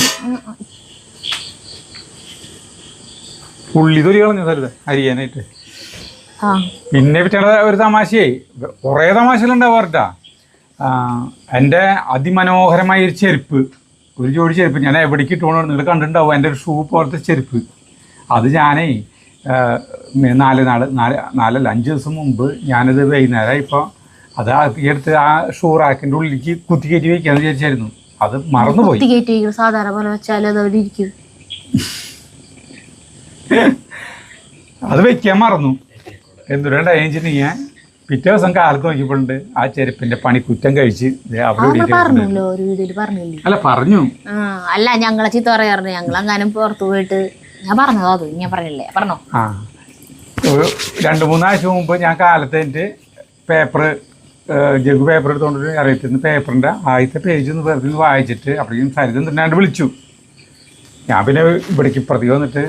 ഉള്ളി തൊലി കളഞ്ഞു തരുത് അരിയാനായിട്ട്. പിന്നെ പറ്റിയുള്ള ഒരു തമാശയായി, കുറേ തമാശകളുണ്ടാവാറിട്ടാ. എൻ്റെ അതിമനോഹരമായ ഒരു ചെരുപ്പ്, ഒരു ജോഡി ചെരുപ്പ് ഞാൻ എവിടേക്ക് ഇട്ടുകൊണ്ട് നിങ്ങൾ കണ്ടിട്ടുണ്ടാവും. എൻ്റെ ഒരു ഷൂ പോലത്തെ ചെരുപ്പ്. അത് ഞാനേ 5 ദിവസം മുമ്പ് ഞാനത് വൈകുന്നേരം ഇപ്പോൾ അത് എടുത്ത് ആ ഷൂ റാക്കിൻ്റെ ഉള്ളിലേക്ക് കുത്തി കയറ്റി വയ്ക്കാന്ന് വിചാരിച്ചായിരുന്നു. അത് മറന്നുപോയി. സാധാരണ പോലെ വെച്ചാൽ അത് വെക്കാൻ മറന്നു. എന്തുകൊണ്ടാ ഞാൻ പിറ്റേ ദിവസം കാലത്ത് നോക്കിയപ്പോഴുണ്ട് ആ ചെരുപ്പിന്റെ പണിക്കുറ്റം കഴിച്ച് അല്ല പറഞ്ഞു. അല്ല ഞങ്ങളെ ചീത്ത പറയാറുണ്ട്. ഞങ്ങൾ അങ്ങനെ പുറത്തു പോയിട്ട് ഞാൻ പറഞ്ഞതോ അത് ഞാൻ പറഞ്ഞില്ലേ പറഞ്ഞോ. ഒരു 2-3 ആഴ്ച മുമ്പ് ഞാൻ കാലത്ത് എൻ്റെ ജഗ് പേപ്പർ എടുത്തുകൊണ്ട് അറിയത്തിരുന്ന പേപ്പറിൻ്റെ ആദ്യത്തെ പേജ് ഒന്ന് വെറുതെ വായിച്ചിട്ട് അപ്പോഴേക്കും സരിതം തിന്നാണ്ട് വിളിച്ചു. ഞാൻ പിന്നെ ഇവിടേക്ക് ഇപ്പുറത്തേക്ക് വന്നിട്ട്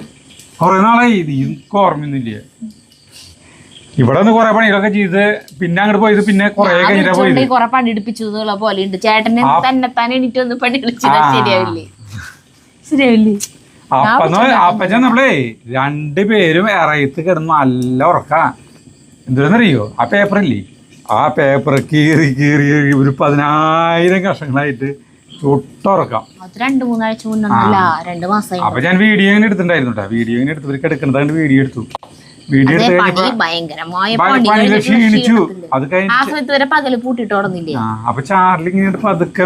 കുറേ നാളായി എനിക്ക് ഓർമ്മയൊന്നുമില്ല. ഇവിടെ നിന്ന് കുറെ പണികളൊക്കെ ചെയ്ത് പിന്നെ അങ്ങോട്ട് പോയത് പിന്നെ കുറെ കഴിഞ്ഞാ പോയത്. കുറെ പണിയെടുപ്പിച്ചു പോലെയുണ്ട്. ചേട്ടനെ തന്നെത്താൻ എണീറ്റ് വന്ന് പണി കളിച്ചാൽ ശരിയാവില്ലേ? ശരിയാവില്ലേ? അപ്പ ചെന്നപ്പോഴേ 2 പേരും ഇറയത്ത് കിടന്ന് നല്ല ഉറക്കാം. എന്തുവെന്നറിയോ, ആ പേപ്പറില്ലേ, ആ പേപ്പർ കീറി കീറി ഒരു 10,000 കഷ്ണങ്ങളായിട്ട് ചുട്ടുറക്കാം. 2-3 ആഴ്ച മുന്നേ 2 മാസം. അപ്പൊ ഞാൻ വീഡിയോ ഇങ്ങനെ എടുത്തിട്ടുണ്ടായിരുന്നു കേട്ടോ. വീഡിയോ ഇങ്ങനെ എടുത്ത് കിടക്കുന്നതാണ്ട് വീഡിയോ എടുത്തു. വീഡിയോ ക്ഷീണിച്ചു. അത് കഴിഞ്ഞിട്ട് അപ്പൊ ചാർലി ഇങ്ങനെ പതുക്കെ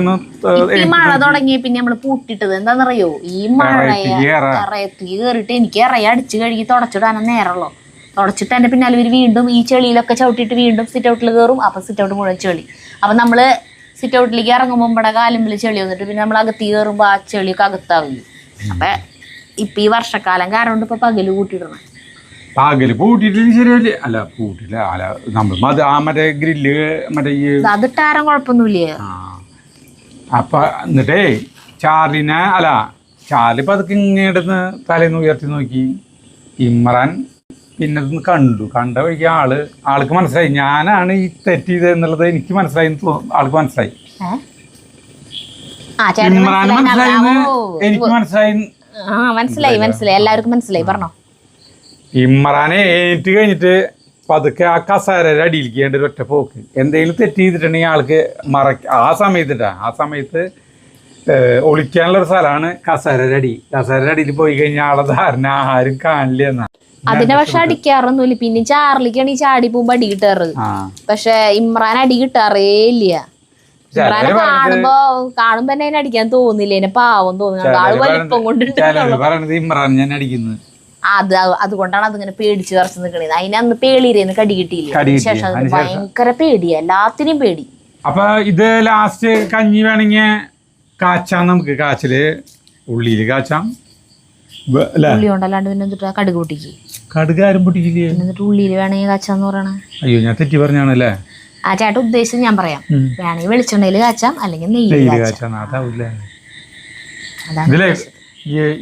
മഴ തുടങ്ങിയ പിന്നെ നമ്മള് പൂട്ടിട്ടത് എന്താണെന്നറിയോ, ഈ മഴയത്ത് കേറിട്ട് എനിക്ക് ഇറയെ അടിച്ചു കഴുകി തുടച്ചിടാൻ നേരമുള്ളൂ. തുടച്ചിട്ട് എന്റെ പിന്നാലെ ഇവര് വീണ്ടും ഈ ചെളിയിലൊക്കെ ചവിട്ടിട്ട് വീണ്ടും സിറ്റ് ഔട്ടിൽ കയറും. അപ്പൊ സിറ്റ് ഔട്ട് മുഴുവൻ ചെളി. അപ്പൊ നമ്മള് സിറ്റ് ഔട്ടിലേക്ക് ഇറങ്ങുമ്പോൾ ഇവിടെ കാലുമ്പിൽ ചെളി വന്നിട്ട് പിന്നെ നമ്മൾ അകത്തി കയറുമ്പോ ആ ചെളിയൊക്കെ അകത്താവില്ല. അപ്പൊ ഇപ്പൊ ഈ വർഷക്കാലം കാരണം ഇപ്പൊ പകല് കൂട്ടിയിടണം. പകല് പൂട്ടിട്ടില്ല ശരിയല്ലേ? അല്ല പൂട്ടില്ല, അല്ല നമ്മൾ മറ്റേ ഗ്രില്ല് മറ്റേ ഈ അതിട്ടാരം കുഴപ്പമൊന്നുമില്ലേ. അപ്പൊ എന്നിട്ടേ ചാർലിനെ അല്ല ചാർലി ഇപ്പൊ അതൊക്കെ ഇങ്ങോട്ട് തലേന്ന് ഉയർത്തി നോക്കി. ഇമ്രാൻ പിന്നെ ഇതൊന്ന് കണ്ട വഴിക്ക് ആൾക്ക് മനസ്സിലായി ഞാനാണ് ഈ തെറ്റ് ചെയ്തത് എന്നുള്ളത് എനിക്ക് മനസ്സിലായി. ആൾക്ക് മനസ്സിലായി, ഇമ്രാൻ മനസ്സിലായി, എനിക്ക് മനസ്സിലായി. മനസ്സിലായി എല്ലാവർക്കും മനസ്സിലായി. പറഞ്ഞോ. ഇമ്രാനെ ഏറ്റു കഴിഞ്ഞിട്ട് പതുക്കെ ആ കസേരയുടെ അടിയിലേക്ക് ചെയ്യേണ്ട ഒരു ഒറ്റ പോക്ക്. എന്തെങ്കിലും തെറ്റ് ചെയ്തിട്ടുണ്ടെങ്കിൽ ആൾക്ക് ആ സമയത്ത് ഒളിക്കാനുള്ള ഒരു സ്ഥലമാണ് കസേരയുടെ അടി. കസേരയുടെ അടിയിൽ പോയി കഴിഞ്ഞാൽ ആളെ ധാരണ ആരും കാണില്ല എന്നാ. അതിനെ പക്ഷെ അടിക്കാറൊന്നുമില്ല. പിന്നെ ചാർലിക്കാണ് ഈ ചാടി പോകുമ്പോ അടി കിട്ടാറ്. പക്ഷെ ഇമ്രാൻ അടി കിട്ടാറേ ഇല്ല. ഇമ്രാനെ കാണുമ്പോ തന്നെ അതിനെ അടിക്കാൻ തോന്നില്ല. അതിനെ പാവം തോന്നുന്നു. ആള് വലിപ്പം കൊണ്ടിട്ട് ഇമ്രാൻ ഞാൻ അടിക്കുന്നത് അതുകൊണ്ടാണ് അതിങ്ങനെ പേടിച്ച് വരച്ച് നിക്കണത്. അതിനന്ന് പേളിരേന്ന് കടി കിട്ടിയില്ല. ശേഷം ഭയങ്കര പേടിയാ, എല്ലാത്തിനും പേടി. അപ്പൊ ഇത് ലാസ്റ്റ് കഞ്ഞി വേണമെങ്കിൽ കാച്ചാം. നമുക്ക് കാച്ചില് ഉള്ളിയില് കാച്ചാം. ഉള്ളി കൊണ്ടല്ലാണ്ട് പിന്നെ എന്നിട്ട് കടുക് പൊട്ടിക്ക്. കടുക് ആരും പൊട്ടിക്കില്ലേ? എന്നിട്ട് ഉള്ളിയില് വേണമെങ്കിൽ കാച്ചാന്ന് പറയണേ. അയ്യോ ഞാൻ തെറ്റി പറഞ്ഞാണല്ലേ. ആ ചേട്ടൻ ഉദ്ദേശിച്ചത് ഞാൻ പറയാം. വേണമെങ്കിൽ വെളിച്ചെണ്ണയിൽ കാച്ചാം, അല്ലെങ്കിൽ നെയ്യിൽ കാച്ചാം. ഇതിലെ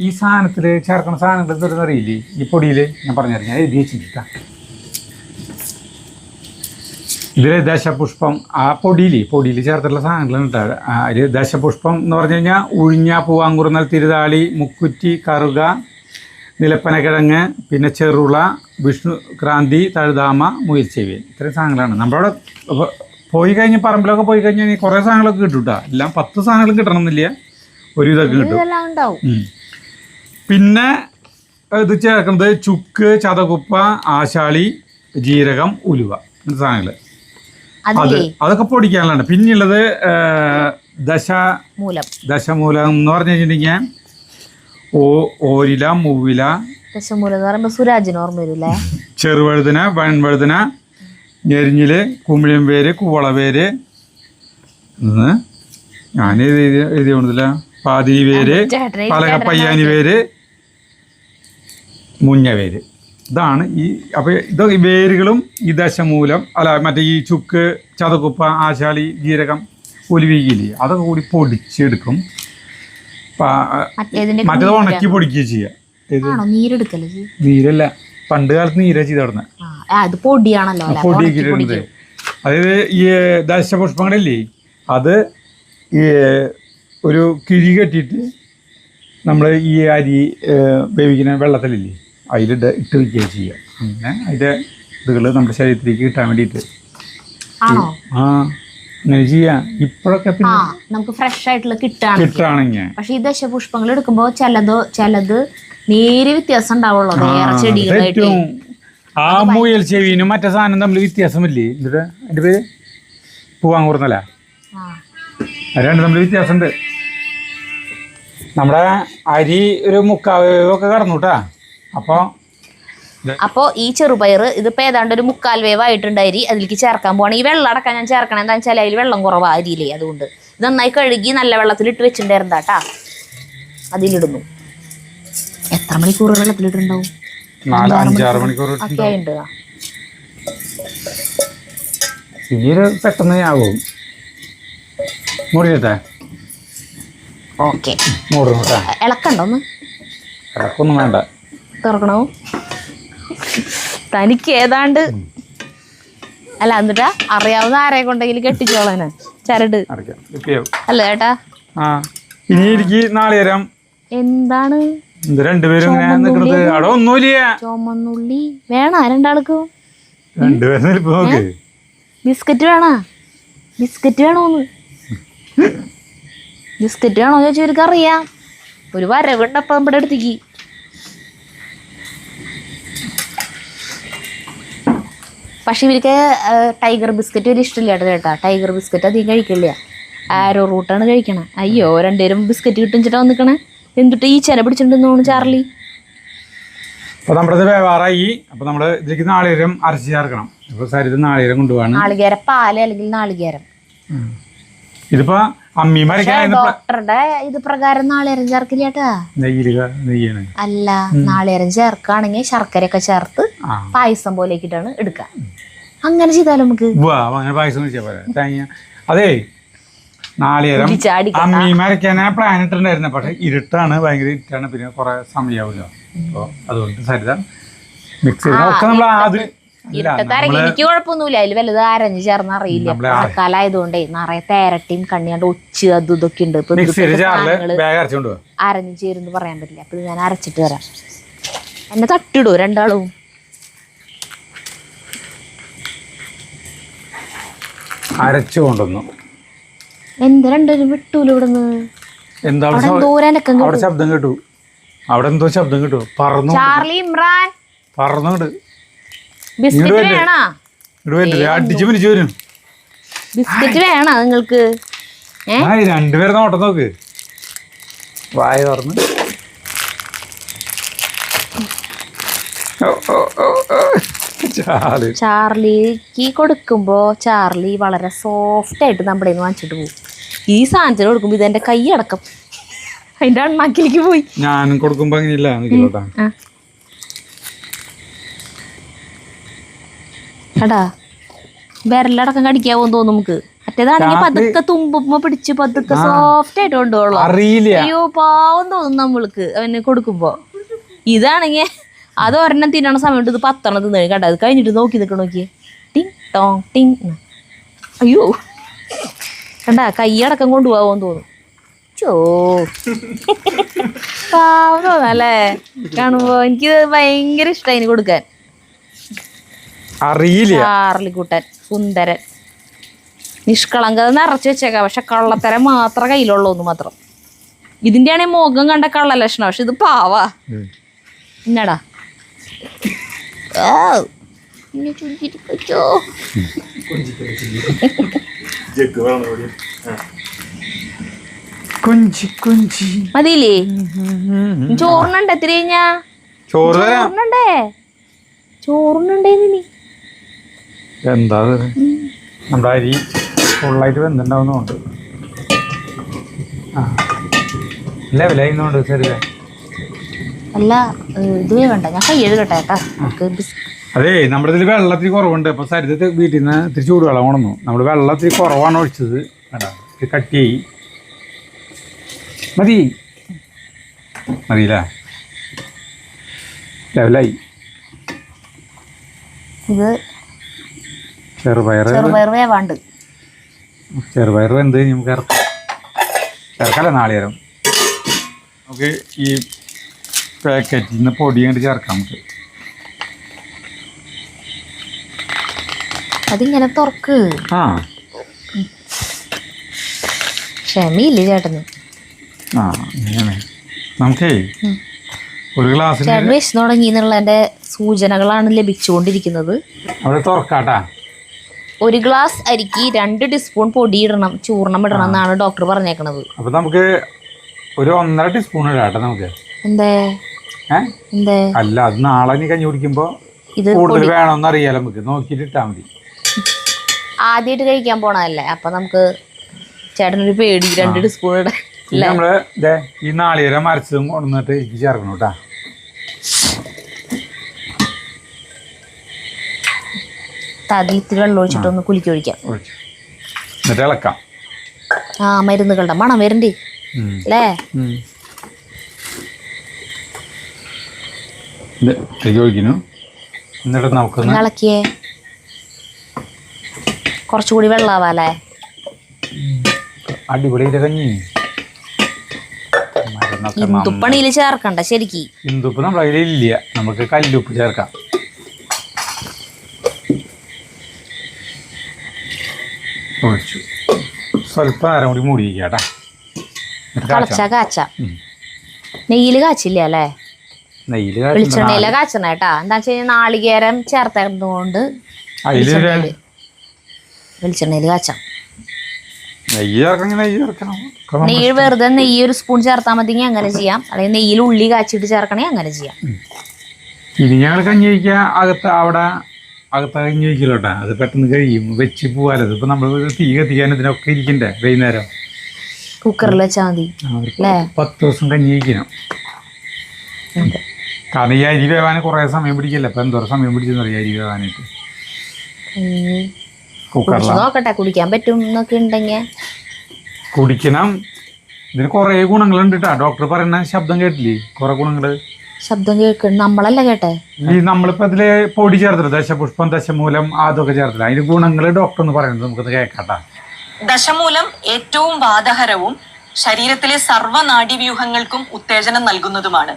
ഈ സാധനത്തില് ചേർക്കുന്ന സാധനങ്ങൾ എന്തൊരു അറിയില്ലേ? ഈ പൊടിയില് ഞാൻ പറഞ്ഞറിയാം, ഞാൻ എഴുതി വെച്ചിട്ടാ. ഇതില് ദശപുഷ്പം ആ പൊടിയിൽ ചേർത്തിട്ടുള്ള സാധനങ്ങളാണ് കേട്ടോ. അതിൽ ദശപുഷ്പം എന്ന് പറഞ്ഞു കഴിഞ്ഞാൽ ഉഴിഞ്ഞ, പൂവാങ്കുറുന്നൽ, തിരുതാളി, മുക്കുറ്റി, കറുക, നിലപ്പനക്കിഴങ്ങ്, പിന്നെ ചെറുള, വിഷ്ണു ക്രാന്തി, തഴുതാമ, മുയൽച്ചെവിയൻ. ഇത്രയും സാധനങ്ങളാണ്. നമ്മളവിടെ പോയി കഴിഞ്ഞ് പറമ്പിലൊക്കെ പോയി കഴിഞ്ഞാൽ കുറേ സാധനങ്ങളൊക്കെ കിട്ടും കേട്ടോ. എല്ലാം 10 സാധനങ്ങൾ കിട്ടണമെന്നില്ല, ഒരു ഇതൊക്കെ കിട്ടും. പിന്നെ ഇത് ചേർക്കുന്നത് ചുക്ക്, ചതകുപ്പ, ആശാളി, ജീരകം, ഉലുവ സാധനങ്ങൾ. അതൊക്കെ പൊടിക്കാനുള്ളതാണ്. പിന്നെയുള്ളത് ദശമൂലം എന്ന് പറഞ്ഞു കഴിഞ്ഞിട്ടുണ്ടെങ്കിൽ ഓരില, മൂവില, ചെറുവഴുതന, വൻവഴുതന, ഞെരിഞ്ഞില്, കുമിഴം വേര്, കൂവളവേര്, ഞാൻ എഴുതി കൊണ്ടില്ല, പാതിരി വേര്, പലകപ്പയ്യാനി വേര്, മുഞ്ഞവേര്. ഇതാണ് ഈ. അപ്പോൾ ഇതൊക്കെ വേരുകളും ഈ ദശമൂലം അല്ല മറ്റേ ഈ ചുക്ക്, ചതകുപ്പ, ആശാളി, ജീരകം, ഉലുവിയില്ലേ, അതൊക്കെ കൂടി പൊടിച്ചെടുക്കും. മറ്റേത് ഉണക്കി പൊടിക്കുകയും ചെയ്യാം. നീരല്ല, പണ്ട് കാലത്ത് നീരാ ചെയ്ത് പൊടിയാക്കിയിട്ടുണ്ട്. അതായത് ഈ ദശപുഷ്പങ്ങളില്ലേ, അത് ഈ ഒരു കിഴി കെട്ടിയിട്ട് നമ്മൾ ഈ അരി വേവിക്കുന്ന വെള്ളത്തിലില്ലേ അതിലിട്ട് വയ്ക്കുകയും ചെയ്യാം. അങ്ങനെ അതിൻ്റെ ഇതുകൾ നമ്മുടെ ശരീരത്തിലേക്ക് കിട്ടാൻ വേണ്ടിയിട്ട് അങ്ങനെ ചെയ്യാം. ഇപ്പോഴൊക്കെ പിന്നെ നമുക്ക് ഫ്രഷ് ആയിട്ടുള്ള കിട്ടുകയാണെങ്കിൽ. പക്ഷെ ഈ ദശപുഷ്പങ്ങൾ എടുക്കുമ്പോൾ ചിലത് നേരെ വ്യത്യാസം ഉണ്ടാവുള്ളൂ. ആ മുയൽ ചെവിനും മറ്റേ സാധനം തമ്മിൽ വ്യത്യാസമില്ലേ? എന്നിട്ട് എൻ്റെ പേര് പൂവാങ്കുറുന്നല്ല, രണ്ട് തമ്മിൽ വ്യത്യാസമുണ്ട്. നമ്മുടെ അരി ഒരു 3/4 വേവൊക്കെ കടന്നു കേട്ടാ. അപ്പോൾ ഈ ചെറുപയർ ഇതിപ്പോൾ ഏതാണ്ട് ഒരു 3/4 വേവായിട്ടുണ്ട് അരി. അതിലേക്ക് ചേർക്കാൻ പോവാണ്. ഈ വെള്ളം അടക്കാൻ ഞാൻ ചേർക്കണം. എന്താണെന്ന് വെച്ചാൽ അതിൽ വെള്ളം കുറവാണ് അരിയിലേ. അതുകൊണ്ട് ഇത് നന്നായി കഴുകി നല്ല വെള്ളത്തിലിട്ട് വെച്ചിട്ടുണ്ടായിരുന്ന കേട്ടാ. അതിലിടുന്നു. എത്ര മണിക്കൂർ വെള്ളത്തിലിട്ടുണ്ടാവും? 4-5 മണിക്കൂർ ഒക്കെ ഉണ്ട്. പെട്ടെന്ന് ആവും. മുറിയട്ടെ. ഓക്കെ, ഇളക്കണ്ടോ? ഒന്ന് ഇളക്കൊന്നും വേണ്ട. തുറക്കണോ? തനിക്ക് ഏതാണ്ട് അല്ല എന്നിട്ടാ അറിയാവുന്ന ആരെ കൊണ്ടെങ്കിലും കെട്ടിച്ചോളാന് ചരട് അല്ല ചേട്ടാ. എന്താണ് ചുമന്നുള്ളി വേണോ രണ്ടാൾക്കും? ബിസ്ക്കറ്റ് വേണോ? ബിസ്ക്കറ്റ് വേണോന്ന് ബിസ്ക്കറ്റ് വേണോ ചോദിച്ചാൽ ഇവർക്ക് അറിയാം. ഒരു വരവുണ്ടപ്പം ഇവിടെ അടുത്തേക്ക്. പക്ഷെ ഇവർക്ക് ടൈഗർ ബിസ്ക്കറ്റ് ഒരു ഇഷ്ടമില്ല കേട്ടോ. ടൈഗർ ബിസ്ക്കറ്റ് അധികം കഴിക്കില്ല. ആരോ റൂട്ടാണ് കഴിക്കണേ. അയ്യോ, രണ്ടുപേരും ബിസ്ക്കറ്റ് കിട്ടിച്ചിട്ടാ വന്നിക്കണേ. എന്നിട്ട് ഈ ചെന പിടിച്ചിട്ടുണ്ടെന്ന് തോന്നുന്നു ചാർലി. അപ്പോൾ നമ്മുടെ വ്യവഹാരമായി. അപ്പോൾ നമ്മൾ ഇതിലേക്ക് നാളികേരം അരച്ച് ചേർക്കണം. അപ്പോൾ സരിത് നാളികേരം കൊണ്ടുപോകാണ്. നാളികേര പാല് അല്ലെങ്കിൽ നാളികേരം. ഇതിപ്പോൾ അമ്മിമാരൊക്കെ ഡോക്ടറുടെ ഇത് പ്രകാരം നാളികേരം ചേർക്കില്ല ചേട്ടാ. നെയ്യാണ്. അല്ല, നാളികേരം ചേർക്കാണെങ്കിൽ ശർക്കരയൊക്കെ ചേർത്ത് പായസം പോലെയൊക്കെയിട്ടാണ് എടുക്കുക. അങ്ങനെ ചെയ്താലും നമുക്ക് അങ്ങനെ പായസം വെച്ചാൽ പോലെ തേങ്ങ. അതേ നാളികേരം അമ്മിമാരൊക്കെ പ്ലാൻ ഇട്ടിട്ടുണ്ടായിരുന്നു. പക്ഷെ ഇരുട്ടാണ്, ഭയങ്കര ഇരുട്ടാണ്, പിന്നെ കുറെ സമയമാവില്ല. അപ്പോൾ അതുകൊണ്ട് സരിത മിക്സ് ഒക്കെ നമ്മൾ ആദ്യം എനിക്ക് കുഴപ്പമൊന്നുമില്ല. അതിൽ വലുത് അരഞ്ഞ് ചേർന്ന് അറിയില്ല. മഴക്കാലായതുകൊണ്ടേ നിറയെ തേരട്ടിയും കണ്ണിയാണ്ട് ഒച്ച് അതും ഇതൊക്കെ ഉണ്ട്. അരഞ്ഞ് ചേരുന്ന് പറയാൻ പറ്റില്ല. അപ്പൊ ഞാൻ അരച്ചിട്ട് തരാം. എന്നെ തട്ടിടൂ രണ്ടാളും. അരച്ചു കൊണ്ടുവന്നു. എന്ത് രണ്ടുപേരും വിട്ടൂല ഇവിടുന്ന്. അവിടെ ശബ്ദം കേട്ടു. അവിടെ എന്തോ ശബ്ദം കേട്ടു. പറന്നു ചാർലി ഇമ്രാൻ പറന്നുണ്ട്. ബിസ്ക്കറ്റ് വേണോ? അടിച്ചു പിടിച്ചു വരും. ബിസ്ക്കറ്റ് വേണോ നിങ്ങൾക്ക്? രണ്ടുപേരെ നോട്ടം നോക്ക്. വായ തുറന്ന് ചാർലിക്ക് കൊടുക്കുമ്പോ ചാർലി വളരെ സോഫ്റ്റ് ആയിട്ട് നമ്മുടെ വാങ്ങിച്ചിട്ട് പോകും. ഈ സാധനത്തിന് കൊടുക്കുമ്പോ ഇതെന്റെ കൈ അടക്കം അതിന്റെ അണ്ണാക്കിലേക്ക് പോയി. ഞാനും കൊടുക്കുമ്പോ അങ്ങനെയില്ല. എടാ വിരലടക്കം കടിക്കാവോന്ന് തോന്നും നമുക്ക്. മറ്റേതാണെങ്കിൽ പതുക്കെ തുമ്പുമ്പോ പിടിച്ച് പതുക്കെ സോഫ്റ്റ് ആയിട്ട് കൊണ്ടുപോകണം. അയ്യോ പാവം തോന്നും നമ്മൾക്ക് അവന് കൊടുക്കുമ്പോ. ഇതാണെങ്കിൽ അത് ഒരെണ്ണം തിന്നണ സമയത്ത് ഇത് 10 തിന്നു കണ്ട. അത് കഴിഞ്ഞിട്ട് നോക്കി നിൽക്കണം. നോക്കിയേ ടിങ് ടോങ് ടിങ്. അയ്യോ കണ്ടാ കൈയടക്കം കൊണ്ടുപോകാവോന്ന് തോന്നും. ചോ പാവം തോന്നല്ലേ കാണുമ്പോ. എനിക്ക് ഭയങ്കര ഇഷ്ടമായി ഇനി കൊടുക്കാൻ. ചാർലിക്കുട്ടൻ സുന്ദരൻ നിഷ്കളങ്കത നിറച്ച് വെച്ചേക്കാം. പക്ഷെ കള്ളത്തരം മാത്രം കയ്യിലുള്ളൂന്ന് മാത്രം. ഇതിന്റെ ആണെങ്കിൽ മുഖം കണ്ട കള്ള ലക്ഷണം. പക്ഷെ ഇത് പാവാ. എന്നടാ മതിയില്ലേ? ചോറിനുണ്ട് എത്ര കഴിഞ്ഞാ? ചോറിനുണ്ടേ ചോറിനുണ്ടേന്ന്. എന്താ നമ്മുടെ അരി ഫുള്ളായിട്ട് വെന്തുണ്ടാവുന്നുണ്ട്. ലെവലായിന്നുണ്ട്. ശരി അല്ല ഇത് വേണ്ട, ഞാൻ കൈ എഴുതട്ടെ കേട്ടാ. അതേ നമ്മുടെ ഇതിൽ വെള്ളത്തിൽ കുറവുണ്ട്. അപ്പൊ സരിതത്തെ വീട്ടിൽ നിന്ന് ഇത്തിരി ചൂടുവെള്ളം കൊണ്ടു. നമ്മൾ വെള്ളത്തിൽ കുറവാണ് ഒഴിച്ചത്. വേണ്ട കട്ടിയായി. മതിയില്ല. ലെവലായി. ഇത് ചെറുപയർ വേവാണ്ട്. ചെറുപയർ എന്ത് നമുക്ക് ചേർക്കല്ല. നാളികേരം നമുക്ക് ഈ പാക്കറ്റിൽ നിന്ന് പൊടി കണ്ട് ചേർക്കാം. നമുക്ക് അതിങ്ങനെ തുറക്ക്. ക്ഷമയില്ലേ ചേട്ടന്? നമുക്കേ ഒരു ഗ്ലാസ് വിശന്ന് തുടങ്ങി എന്നുള്ളതിന്റെ സൂചനകളാണ് ലഭിച്ചുകൊണ്ടിരിക്കുന്നത്. അവിടെ തുറക്കാട്ടാ. 1 ഗ്ലാസ് അരിക്ക് 2 ടീസ്പൂൺ പൊടി ഇടണം, ചൂർണം ഇടണം എന്നാണ് ഡോക്ടർ പറഞ്ഞേക്കണത്. അപ്പൊ നമുക്ക് ഒരു 1.5 ടീസ്പൂൺ ഇടാട്ടെ നമുക്ക്. എന്തേ അല്ല, അത് നാളെ നീ കഞ്ഞി കുടിക്കുമ്പോ ഇത് കൂടുതൽ വേണമെന്ന് അറിയാലോ. നമുക്ക് നോക്കിയിട്ട് ഇട്ടാ മതി. ആദ്യമായിട്ട് കഴിക്കാൻ പോണതല്ലേ, അപ്പൊ നമുക്ക് ചേട്ടനൊരു പേടി 2 ടീസ്പൂൺ ഇടാൻ. നമ്മള് ഈ നാളികേരം അരച്ചതും കൊണ്ടുവന്നിട്ട് എനിക്ക് ചേർക്കണം കേട്ടാ. തതിത്തിൽ വെള്ളം ഒഴിച്ചിട്ടൊന്ന് കുലുക്കി ഒഴിക്കാം. എന്നിട്ട് ഇളക്കാം. മരുന്നുകളുടെ മണം വരണ്ടേ അല്ലേ? ഒഴിക്കുന്നു. എന്നിട്ട് നമുക്ക് ഇളക്കിയേ. കുറച്ചുകൂടി വെള്ളാവാല്ലേ? അടിപൊളി കഞ്ഞി. ഇന്ദുപ്പണിയിൽ ചേർക്കണ്ട ശരിക്ക്. ഇന്ദുപ്പ് നമ്മുടെ കയ്യിലില്ല. നമുക്ക് കല്ലുപ്പ് ചേർക്കാം. ഒഴിച്ചു. സ്വല്പം നേരം കൂടി മൂടി വയ്ക്കാട്ടാ. കാച്ച നെയ്യില് കാച്ചില്ല അല്ലേ? വെളിച്ചെണ്ണയില കാച്ചണ കേട്ടാ. എന്താ വെച്ച് കഴിഞ്ഞാൽ നാളികേരം ചേർത്തതുകൊണ്ട് വെളിച്ചെണ്ണയില് കാച്ചാം. നെയ്യ് വെറുതെ നെയ്യ് 1 സ്പൂൺ ചേർത്താൽ മതി. അങ്ങനെ ചെയ്യാം. അല്ലെങ്കിൽ നെയ്യിൽ ഉള്ളി കാച്ചിട്ട് ചേർക്കണേ അങ്ങനെ ചെയ്യാം. ഇനി ഞങ്ങൾ കഞ്ഞി വയ്ക്കുക അകത്ത് കഞ്ഞി വയ്ക്കലോട്ടാ. അത് പെട്ടെന്ന് കഴിയും, വെച്ച് പോകാലോ. ഇപ്പൊ നമ്മൾ തീ കത്തിക്കാൻ ഇതിനൊക്കെ ഇരിക്കണ്ടേ വൈകുന്നേരം. കുക്കറിൽ വെച്ചാൽ മതി അല്ലേ? 10 ദിവസം കഞ്ഞി കഴിക്കണം. കാരണം ഈ അരി വേവാൻ കുറേ സമയം പിടിക്കില്ല. ഇപ്പം എന്തോരം സമയം പിടിച്ചെന്ന് അറിയാം അരി വേവാനായിട്ട്. കുക്കറിലാണ് നോക്കട്ടെ കുടിക്കാൻ പറ്റും എന്നൊക്കെ ഉണ്ടെങ്കിൽ കുടിക്കണം. ഇതിന് കുറേ ഗുണങ്ങളുണ്ട് കേട്ടോ. ഡോക്ടർ പറയുന്ന ശബ്ദം കേട്ടില്ലേ? കുറേ ഗുണങ്ങൾ. ശബ്ദം കേൾക്കണം നമ്മളല്ല കേട്ടെ. ഈ നമ്മളിപ്പോൾ അതില് പൊടി ചേർത്തില്ല, ദശപുഷ്പം, ദശമൂലം, അതൊക്കെ ചേർത്തില്ല. അതിന്റെ ഗുണങ്ങൾ ഡോക്ടർ എന്ന് പറയുന്നത് നമുക്കത് കേൾക്കട്ടാ. ദശമൂലം ഏറ്റവും വാതഹരവും ശരീരത്തിലെ സർവ്വനാഡീവ്യൂഹങ്ങൾക്കും ഉത്തേജനം നൽകുന്നതുമാണ്.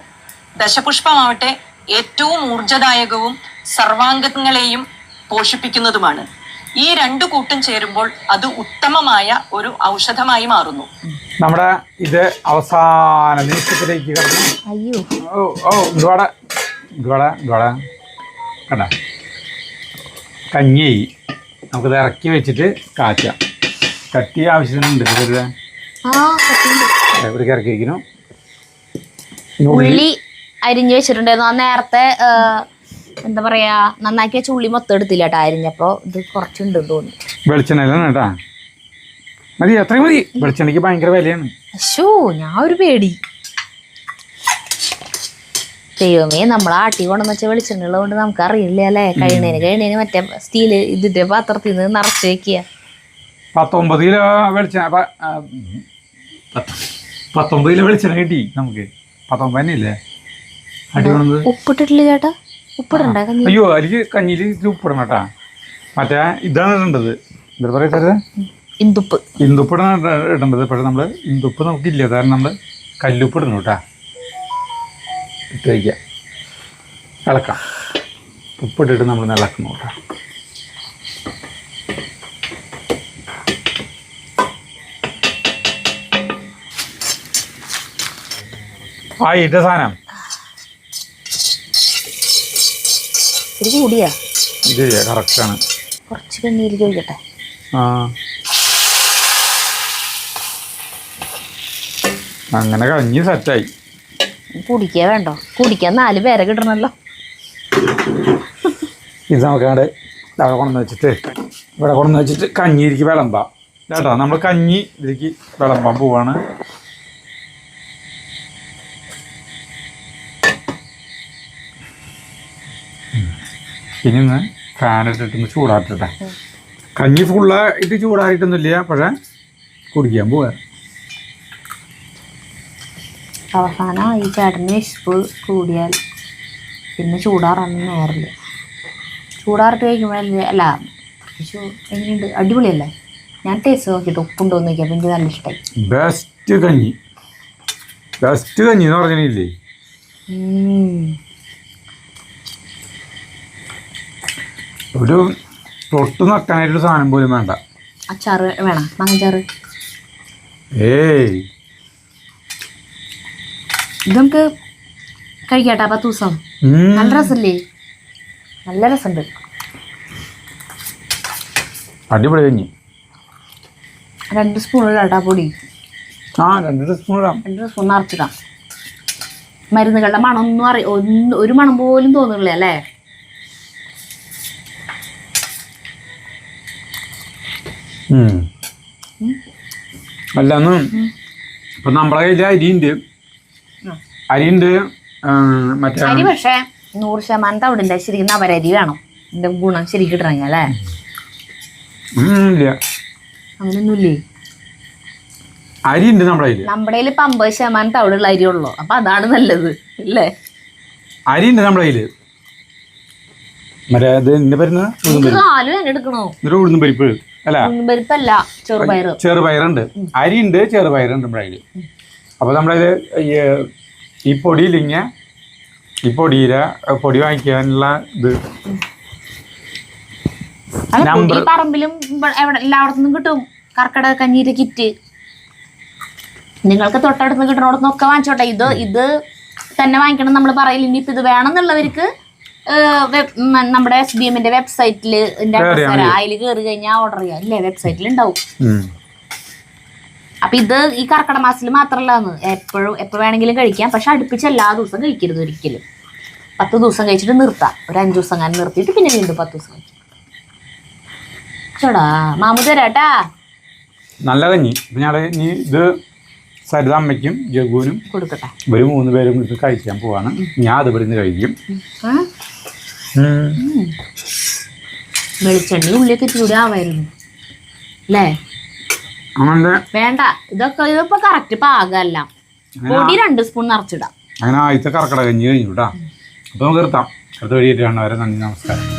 ദശപുഷ്പമാവട്ടെ ഏറ്റവും ഊർജദായകവും സർവാംഗങ്ങളെയും പോഷിപ്പിക്കുന്നതുമാണ്. ഈ രണ്ടു കൂട്ടും ചേരുമ്പോൾ അത് ഉത്തമമായ ഒരു ഔഷധമായി മാറുന്നു. നമ്മുടെ ഇത് അവസാന നിമിഷത്തിലേക്ക് കടന്നു. അയ്യോ കണ്ട കഞ്ഞി നമുക്കിത് ഇറക്കി വെച്ചിട്ട് കാച്ചാം. കട്ടി ആവശ്യത്തിനുണ്ട് ഇവിടേക്ക് ഇറക്കി വയ്ക്കുന്നു. ഉള്ളി അരിഞ്ഞു വെച്ചിട്ടുണ്ടായിരുന്നു. ആ നേരത്തെ എന്താ പറയാ നന്നാക്കി വെച്ച ഉള്ളി മൊത്തം എടുത്തില്ല കേട്ടോ അരിഞ്ഞപ്പോ. ഇത് കുറച്ചുണ്ട് തോന്നി. വെളിച്ചെണ്ണയിലാണ് കേട്ടാ. മതി, അത്രയും മതി. വെളിച്ചെണ്ണയ്ക്ക് ഭയങ്കര വിലയാണ്. അശോ ഞാൻ ഒരു പേടി. ദൈവമേ, നമ്മൾ ആട്ടി കൊണ്ടെന്ന് വെച്ചാൽ വെളിച്ചെണ്ണ ഉള്ളത് കൊണ്ട് നമുക്ക് അറിയില്ല അല്ലേ. കഴിയണേന് മറ്റേ സ്റ്റീല് ഇതിന്റെ പാത്രത്തിൽ നിന്ന് നിറച്ച് വെക്കുക. 19 കിലോ വെളിച്ചെണ്ണ 19 കിലോ വെളിച്ചെണ്ണ കിട്ടി നമുക്ക്. 19 തന്നെ ഇല്ലേ അടിപൊളി. ഉപ്പിട്ടിട്ടില്ല ചേട്ടാ? ഉപ്പിടണ്ട കഞ്ഞി? അയ്യോ അതിലേക്ക് കഞ്ഞിയിൽ ഉപ്പിടണം കേട്ടാ. മറ്റേ ഇതാണ് ഇടേണ്ടത്. എന്താ പറയുക, ഇന്ദുപ്പ്. ഇന്ദുപ്പിടാണ് ഇടേണ്ടത്. പക്ഷെ നമ്മൾ ഇന്ദുപ്പ് നമുക്കില്ല. കാരണം നമ്മൾ കല്ലുപ്പ് ഇടണം കേട്ടാ. ഇട്ട് വയ്ക്കുക, ഇളക്കാം. ഉപ്പിട്ടിട്ട് നമ്മൾ ഇളക്കണം കേട്ടോ. ആ ഇട്ട സാധനം ഇത് കൂടിയാ? ഇത് കറക്റ്റാണ്. കുറച്ച് കഞ്ഞിയിലേക്ക് ഒഴിക്കട്ടെ. ആ അങ്ങനെ കഞ്ഞി സെറ്റായി. കുടിക്കുക വേണ്ടോ? കുടിക്കാൻ 4 പേരെ കിട്ടണല്ലോ. ഇത് നമുക്കവിടെ അവിടെ കൊണ്ടുവന്ന് വെച്ചിട്ട് ഇവിടെ കൊണ്ടുവന്ന് വെച്ചിട്ട് കഞ്ഞിയിലേക്ക് വിളമ്പാം കേട്ടോ. നമ്മൾ കഞ്ഞി ഇതിലേക്ക് വിളമ്പാൻ പോവാണ്. ഇനി ഒന്ന് ഫാൻ ഇട്ടിട്ടൊന്ന് ചൂടാട്ടിട്ടെ. കഞ്ഞി ഫുള്ളായിട്ട് ചൂടാറിയിട്ടൊന്നുമില്ല, പക്ഷേ കുടിക്കാൻ പോവാ. അവസാനം ഈ ചേട്ടന് വിശപ്പ് കൂടിയാൽ പിന്നെ ചൂടാറാനൊന്നും നേരില്ല. ചൂടാറിട്ട് കഴിക്കുമ്പോഴല്ലേ അല്ല എങ്ങനെയുണ്ട്? അടിപൊളിയല്ലേ? ഞാൻ ടേസ്റ്റ് നോക്കിയിട്ട് ഉപ്പുണ്ടോ എന്ന് നോക്കിയപ്പോൾ എനിക്ക് നല്ല ഇഷ്ടമായി. ബെസ്റ്റ് കഞ്ഞി എന്ന് പറഞ്ഞില്ലേ? ഒരു തൊട്ട് നക്കാനായിട്ടൊരു സാധനം പോലും വേണ്ട. അച്ചാറ് വേണം? മാങ്ങാച്ചാറ്? ഏയ് ഇത് നമുക്ക് കഴിക്കാട്ടാ 10 ദിവസം. നല്ല രസമല്ലേ? നല്ല രസമുണ്ട്. അടിപൊളി കഞ്ഞി. 2 സ്പൂൺ ഇടാട്ടാ പൊടി. 2 സ്പൂൺ ഇടാം. 2 സ്പൂൺ നിറച്ചിടാം. മരുന്നുകളുടെ മണം ഒന്നും ഒരു മണം പോലും തോന്നുന്നില്ല അല്ലേ? അല്ലാന്ന് ഇപ്പം നമ്മളെ കയ്യിൽ അരിയുണ്ട് മറ്റേ അരി. പക്ഷേ 100% തവിടിൻ്റെ ശരിക്കും നവരരി വേണം. ഇതിൻ്റെ ഗുണം ശരിക്കും കിട്ടണമെങ്കിൽ അല്ലേ? ഇല്ല, അങ്ങനെയൊന്നുമില്ലേ? അരി ഉണ്ട് നമ്മുടെ കയ്യിൽ. നമ്മുടെ കയ്യിൽ 50% തവിടുള്ള അരി ഉള്ളു. അപ്പൊ അതാണ് നല്ലത് അല്ലേ? അരി ഉണ്ട് നമ്മുടെ കയ്യിൽ. മറ്റേ ഇത് വരുന്ന എടുക്കണോ? ഉഴുന്നും പരിപ്പ് അല്ല, ഉഴുന്നുപരിപ്പല്ല, ചെറുപയറ്. ചെറുപയറുണ്ട്, അരിയുണ്ട്, ചെറുപയറുണ്ട് നമ്മുടെ കയ്യിൽ. അപ്പോൾ നമ്മളതിൽ ഈ പൊടിയിലിങ്ങ ഈ പൊടി വാങ്ങിക്കാനുള്ള ഇത് പറമ്പിലും എല്ലായിടത്തുനിന്നും കിട്ടും കർക്കിടക കഞ്ഞീരെ കിറ്റ്. നിങ്ങൾക്ക് തൊട്ടടുത്ത് കിട്ടണോടത്തുനിന്നൊക്കെ വാങ്ങിച്ചോട്ടെ. ഇത് തന്നെ വാങ്ങിക്കണം നമ്മൾ പറയില്ല. ഇനിയിപ്പോൾ ഇത് വേണമെന്നുള്ളവർക്ക് നമ്മുടെ SBMന്റെ വെബ്സൈറ്റിൽ അതിൽ കയറി കഴിഞ്ഞാൽ ഓർഡർ ചെയ്യാം അല്ലേ? വെബ്സൈറ്റിൽ ഉണ്ടാവും. അപ്പൊ ഇത് ഈ കർക്കിടക മാസത്തിൽ മാത്രമല്ല, എപ്പോൾ വേണമെങ്കിലും കഴിക്കാം. പക്ഷെ അടുപ്പിച്ച് എല്ലാ ദിവസവും കഴിക്കരുത് ഒരിക്കലും. 10 ദിവസം കഴിച്ചിട്ട് നിർത്താം. ഒരു 5 ദിവസം അങ്ങനെ നിർത്തിയിട്ട് പിന്നെ വീണ്ടും 10 ദിവസം കഴിക്കാം. ചോടാ മാമു തരാട്ടാ. നല്ല കഞ്ഞി. ഇപ്പം ഞാൻ ഇത് സരിത അമ്മയ്ക്കും ജഗുവിനും കൊടുക്കട്ടെ. ഇവർ 3 പേരും ഇത് കഴിക്കാൻ പോവാണ്. ഞാൻ അത് ഇവിടെ നിന്ന് കഴിക്കും. വെളിച്ചെണ്ണി ഉള്ളിയൊക്കെ ഇച്ചിരി ആവായിരുന്നു അല്ലേ? അങ്ങനെ വേണ്ട, ഇതിപ്പോ കറക്റ്റ് പാകമല്ല. പൊടി 2 സ്പൂൺ നിറച്ചിടാം. അങ്ങനെ ആദ്യത്തെ കറക്കട കഞ്ഞി കഴിഞ്ഞു കേട്ടോ. അപ്പോൾ നമുക്ക് നിർത്താം. അടുത്ത വഴിയായിട്ട് കാണുന്നവരെ നന്ദി, നമസ്കാരം.